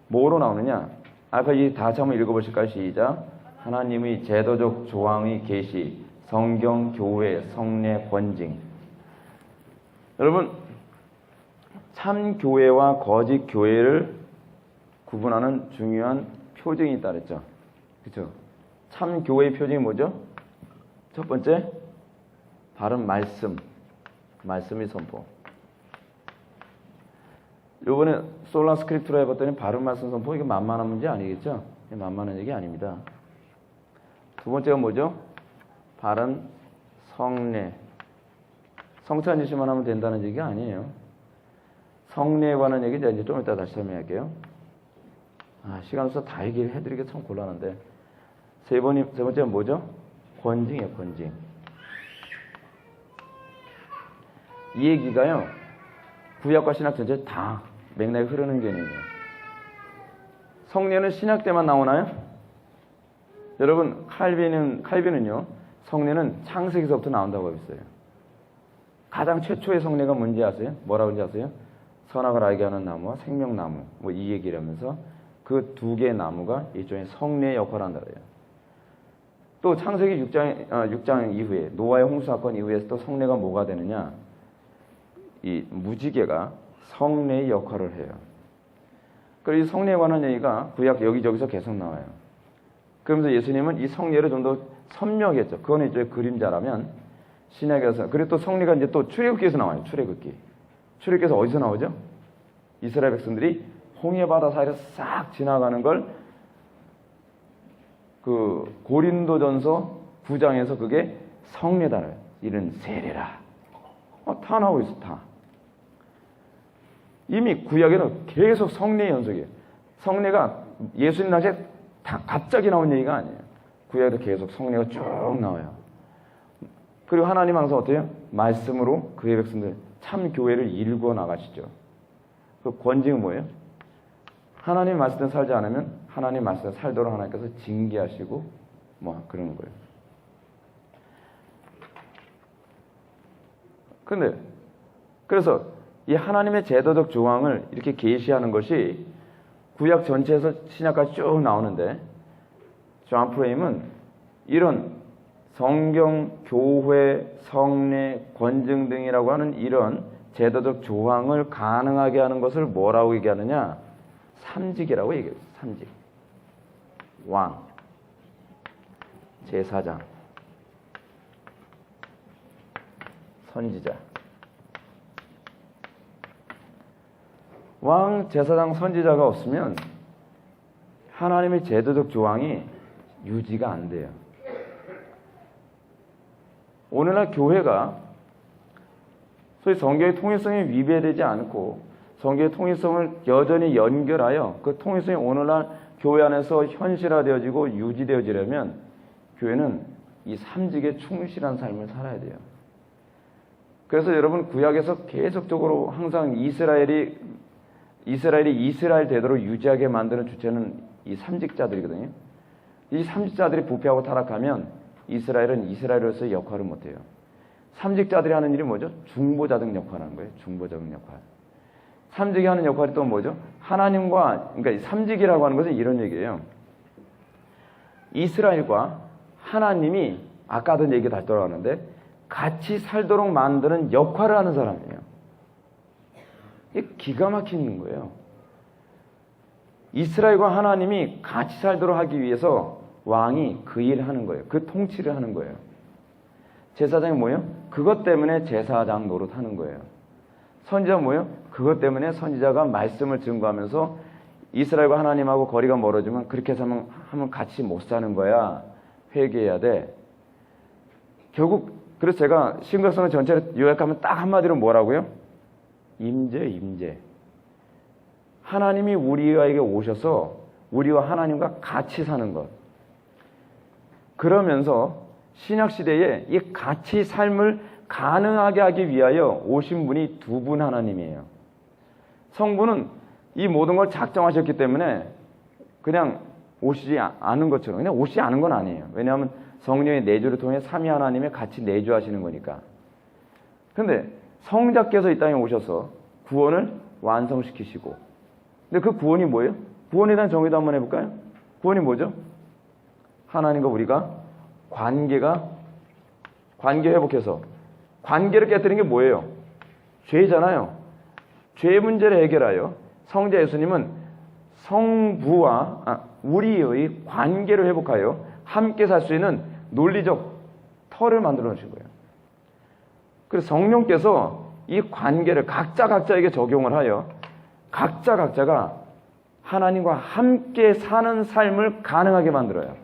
뭐로 나오느냐? 알파벳 2 다 같이 한번 읽어보실까요? 시작. 하나님의 제도적 조항의 계시, 성경, 교회, 성례, 권징. 여러분, 참 교회와 거짓 교회를 구분하는 중요한 표징이 있다 그랬죠. 그렇죠? 참 교회의 표징이 뭐죠? 첫 번째, 바른 말씀. 말씀의 선포. 요번에 솔라 스크립트로 해봤더니 바른 말씀 선포, 이게 만만한 문제 아니겠죠? 만만한 얘기 아닙니다. 두 번째가 뭐죠? 바른 성례. 성찬 지시만 하면 된다는 얘기가 아니에요. 성례에 관한 얘기 이제 좀 이따 다시 설명할게요. 시간 없어서 다 얘기를 해드리기 참 곤란한데. 세 번째가 뭐죠? 권징이에요, 권징. 이 얘기가요, 구약과 신약 전체 다 맥락이 흐르는 개념이에요. 성례는 신약 때만 나오나요? 여러분, 칼빈은요, 성례는 창세기서부터 나온다고 하고 있어요. 가장 최초의 성례가 뭔지 아세요? 뭐라고 하는지 아세요? 선악을 알게 하는 나무와 생명나무, 이 얘기를 하면서 그 두 개의 나무가 일종의 성례의 역할을 한다 그래요. 또 창세기 6장 이후에, 노아의 홍수 사건 이후에 또 성례가 뭐가 되느냐? 이 무지개가 성례의 역할을 해요. 그래서 이 성례에 관한 얘기가 구약 여기저기서 계속 나와요. 그러면서 예수님은 이 성례를 좀 더 선명했죠. 그건 이제 그림자라면 신약에서. 그리고 또 성리가 이제 또 출애굽기에서 나와요. 출애굽기에서 어디서 나오죠? 이스라엘 백성들이 홍해 바다 사이를 싹 지나가는 걸 그 고린도전서 9장에서 그게 성례다를 이런 세례라. 다 나오고 있어, 다. 이미 구약에는 계속 성례의 연속이에요. 성례가 예수님 당시에 다 갑자기 나온 얘기가 아니에요. 구약에도 계속 성례가 쭉 나와요. 그리고 하나님 항상 어때요? 말씀으로 그의 백성들 참 교회를 일구어 나가시죠. 그 권징은 뭐예요? 하나님 말씀대로 살지 않으면 하나님 말씀대로 살도록 하나님께서 징계하시고 뭐 그런 거예요. 근데 그래서 이 하나님의 제도적 조항을 이렇게 계시하는 것이 구약 전체에서 신약까지 쭉 나오는데 존 프레임은 이런 성경, 교회, 성례, 권증 등이라고 하는 이런 제도적 조항을 가능하게 하는 것을 뭐라고 얘기하느냐? 삼직이라고 얘기해요. 삼직. 왕, 제사장, 선지자. 왕, 제사장, 선지자가 없으면 하나님의 제도적 조항이 유지가 안 돼요. 오늘날 교회가 소위 성경의 통일성에 위배되지 않고 성경의 통일성을 여전히 연결하여 그 통일성이 오늘날 교회 안에서 현실화되어지고 유지되어지려면 교회는 이 삼직에 충실한 삶을 살아야 돼요. 그래서 여러분 구약에서 계속적으로 항상 이스라엘이 이스라엘 되도록 유지하게 만드는 주체는 이 삼직자들이거든요. 이 삼직자들이 부패하고 타락하면 이스라엘은 이스라엘로서의 역할을 못해요. 삼직자들이 하는 일이 뭐죠? 중보자등 역할을 하는 거예요. 중보자등 역할. 삼직이 하는 역할이 또 뭐죠? 하나님과, 그러니까 삼직이라고 하는 것은 이런 얘기예요. 이스라엘과 하나님이 아까 하던 얘기 다시 돌아가는데 같이 살도록 만드는 역할을 하는 사람이에요. 이게 기가 막히는 거예요. 이스라엘과 하나님이 같이 살도록 하기 위해서 왕이 그 일을 하는 거예요. 그 통치를 하는 거예요. 제사장이 뭐예요? 그것 때문에 제사장 노릇하는 거예요. 선지자가 뭐예요? 그것 때문에 선지자가 말씀을 증거하면서 이스라엘과 하나님하고 거리가 멀어지면 그렇게 해서 하면 같이 못 사는 거야. 회개해야 돼. 결국 그래서 제가 신약성을 전체를 요약하면 딱 한마디로 뭐라고요? 임재. 하나님이 우리에게 오셔서 우리와 하나님과 같이 사는 것. 그러면서 신약시대에 이 같이 삶을 가능하게 하기 위하여 오신 분이 두 분 하나님이에요. 성부는 이 모든 걸 작정하셨기 때문에 그냥 오시지 않은 것처럼 그냥 오시지 않은 건 아니에요. 왜냐하면 성령의 내주를 통해 삼위 하나님이 같이 내주하시는 거니까. 근데 성자께서 이 땅에 오셔서 구원을 완성시키시고 근데 그 구원이 뭐예요? 구원에 대한 정의도 한번 해볼까요? 구원이 뭐죠? 하나님과 우리가 관계 회복해서 관계를 깨뜨리는 게 뭐예요? 죄잖아요. 죄 문제를 해결하여 성자 예수님은 성부와 우리의 관계를 회복하여 함께 살 수 있는 논리적 터를 만들어 놓으신 거예요. 그래서 성령께서 이 관계를 각자에게 적용을 하여 각자가 하나님과 함께 사는 삶을 가능하게 만들어요.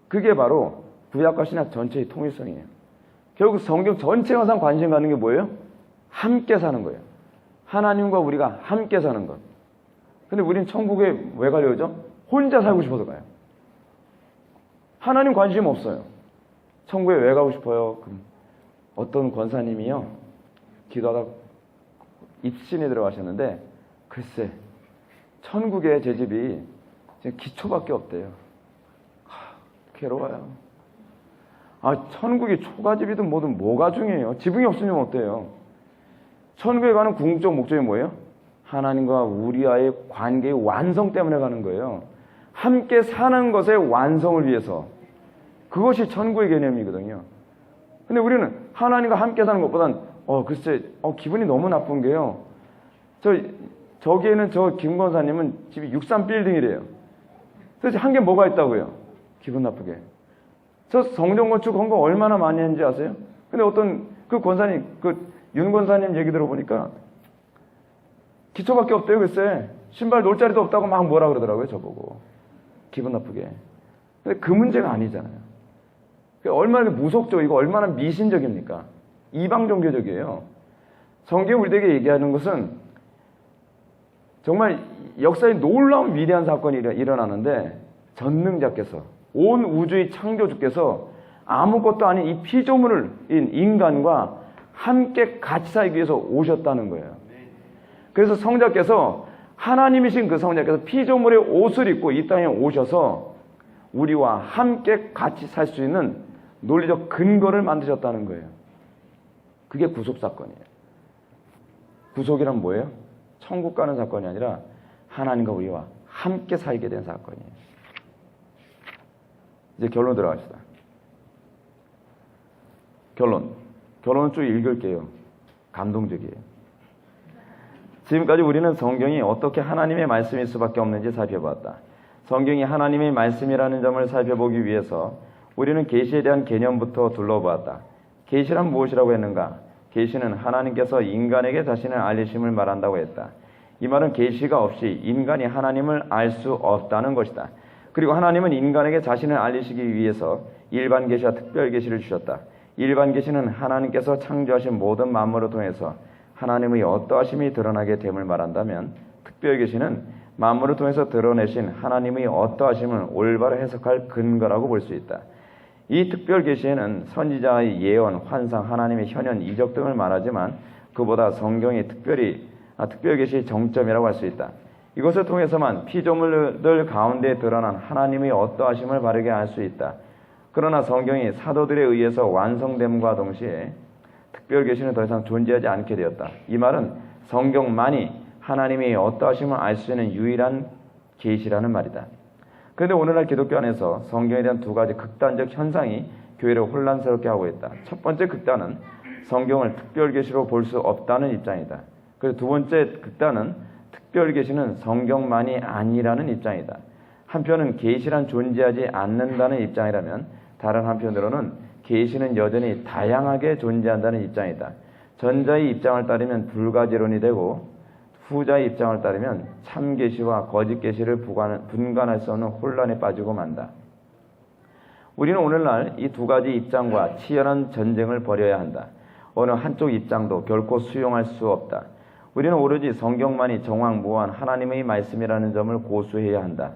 그게 바로 구약과 신약 전체의 통일성이에요. 결국 성경 전체가 항상 관심 갖는 게 뭐예요? 함께 사는 거예요. 하나님과 우리가 함께 사는 것. 근데 우린 천국에 왜 가려죠? 혼자 살고 싶어서 가요. 하나님 관심 없어요. 천국에 왜 가고 싶어요? 그럼 어떤 권사님이요. 기도하다 입신에 들어가셨는데 글쎄 천국에 제 집이 지금 기초밖에 없대요. 괴로워요. 천국이 초가집이든 뭐든 뭐가 중요해요. 지붕이 없으면 어때요? 천국에 가는 궁극적 목적이 뭐예요? 하나님과 우리와의 관계의 완성 때문에 가는 거예요. 함께 사는 것의 완성을 위해서. 그것이 천국의 개념이거든요. 근데 우리는 하나님과 함께 사는 것보단 글쎄 기분이 너무 나쁜 게요. 저기에는 저 김 권사님은 집이 63빌딩이래요. 그래서 한 게 뭐가 있다고요? 기분 나쁘게. 저 성전 건축한 거 얼마나 많이 했는지 아세요? 근데 어떤 그 권사님, 윤 권사님 얘기 들어보니까 기초밖에 없대요, 글쎄. 신발 놓을 자리도 없다고 막 뭐라 그러더라고요, 저보고. 기분 나쁘게. 근데 그 문제가 아니잖아요. 얼마나 무속적, 이거 얼마나 미신적입니까? 이방 종교적이에요. 성경이 우리에게 얘기하는 것은 정말 역사에 놀라운 위대한 사건이 일어나는데 전능자께서, 온 우주의 창조주께서 아무것도 아닌 이 피조물인 인간과 함께 같이 살기 위해서 오셨다는 거예요. 그래서 성자께서, 하나님이신 그 성자께서 피조물의 옷을 입고 이 땅에 오셔서 우리와 함께 같이 살 수 있는 논리적 근거를 만드셨다는 거예요. 그게 구속사건이에요. 구속이란 뭐예요? 천국 가는 사건이 아니라 하나님과 우리와 함께 살게 된 사건이에요. 이제 결론 들어갑시다. 결론은 쭉 읽을게요. 감동적이에요. 지금까지 우리는 성경이 어떻게 하나님의 말씀일 수밖에 없는지 살펴보았다. 성경이 하나님의 말씀이라는 점을 살펴보기 위해서 우리는 계시에 대한 개념부터 둘러보았다. 계시란 무엇이라고 했는가? 계시는 하나님께서 인간에게 자신을 알리심을 말한다고 했다. 이 말은 계시가 없이 인간이 하나님을 알 수 없다는 것이다. 그리고 하나님은 인간에게 자신을 알리시기 위해서 일반 계시와 특별 계시를 주셨다. 일반 계시는 하나님께서 창조하신 모든 만물을 통해서 하나님의 어떠하심이 드러나게 됨을 말한다면, 특별 계시는 만물을 통해서 드러내신 하나님의 어떠하심을 올바로 해석할 근거라고 볼 수 있다. 이 특별 계시에는 선지자의 예언, 환상, 하나님의 현현, 이적 등을 말하지만 그보다 성경이 특별 계시의 정점이라고 할 수 있다. 이것을 통해서만 피조물들 가운데 드러난 하나님의 어떠하심을 바르게 알 수 있다. 그러나 성경이 사도들에 의해서 완성됨과 동시에 특별 계시는 더 이상 존재하지 않게 되었다. 이 말은 성경만이 하나님의 어떠하심을 알 수 있는 유일한 계시라는 말이다. 그런데 오늘날 기독교 안에서 성경에 대한 두 가지 극단적 현상이 교회를 혼란스럽게 하고 있다. 첫 번째 극단은 성경을 특별 계시로 볼 수 없다는 입장이다. 그리고 두 번째 극단은 특별 계시는 성경만이 아니라는 입장이다. 한편은 계시란 존재하지 않는다는 입장이라면, 다른 한편으로는 계시는 여전히 다양하게 존재한다는 입장이다. 전자의 입장을 따르면 불가지론이 되고, 후자의 입장을 따르면 참계시와 거짓계시를 분간할 수 없는 혼란에 빠지고 만다. 우리는 오늘날 이 두 가지 입장과 치열한 전쟁을 벌여야 한다. 어느 한쪽 입장도 결코 수용할 수 없다. 우리는 오로지 성경만이 정확무한 하나님의 말씀이라는 점을 고수해야 한다.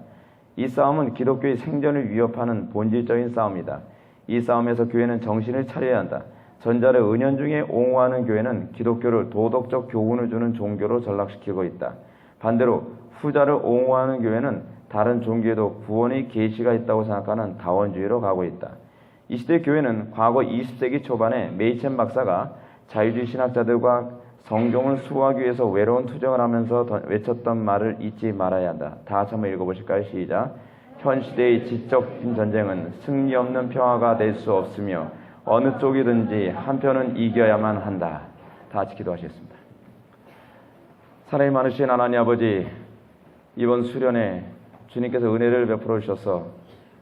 이 싸움은 기독교의 생존을 위협하는 본질적인 싸움이다. 이 싸움에서 교회는 정신을 차려야 한다. 전자를 은연중에 옹호하는 교회는 기독교를 도덕적 교훈을 주는 종교로 전락시키고 있다. 반대로 후자를 옹호하는 교회는 다른 종교에도 구원의 계시가 있다고 생각하는 다원주의로 가고 있다. 이 시대 교회는 과거 20세기 초반에 메이첸 박사가 자유주의 신학자들과 성경을 수호하기 위해서 외로운 투쟁을 하면서 외쳤던 말을 잊지 말아야 한다. 다 같이 한번 읽어보실까요? 시작. 현 시대의 지적인 전쟁은 승리 없는 평화가 될 수 없으며 어느 쪽이든지 한편은 이겨야만 한다. 다 같이 기도하시겠습니다. 사랑이 많으신 하나님 아버지, 이번 수련회 주님께서 은혜를 베풀어 주셔서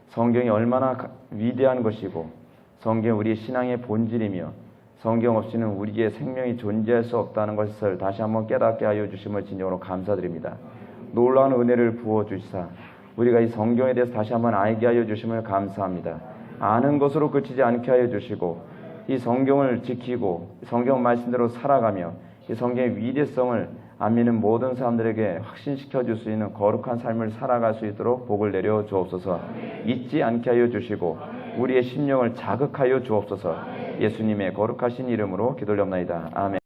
성경이 얼마나 위대한 것이고 성경이 우리의 신앙의 본질이며 성경 없이는 우리의 생명이 존재할 수 없다는 것을 다시 한번 깨닫게 하여 주심을 진정으로 감사드립니다. 놀라운 은혜를 부어주시사 우리가 이 성경에 대해서 다시 한번 알게 하여 주심을 감사합니다. 아는 것으로 그치지 않게 하여 주시고 이 성경을 지키고 성경 말씀대로 살아가며 이 성경의 위대성을 안 믿는 모든 사람들에게 확신시켜 줄 수 있는 거룩한 삶을 살아갈 수 있도록 복을 내려 주옵소서. 잊지 않게 하여 주시고 우리의 심령을 자극하여 주옵소서. 예수님의 거룩하신 이름으로 기도드립니다. 아멘.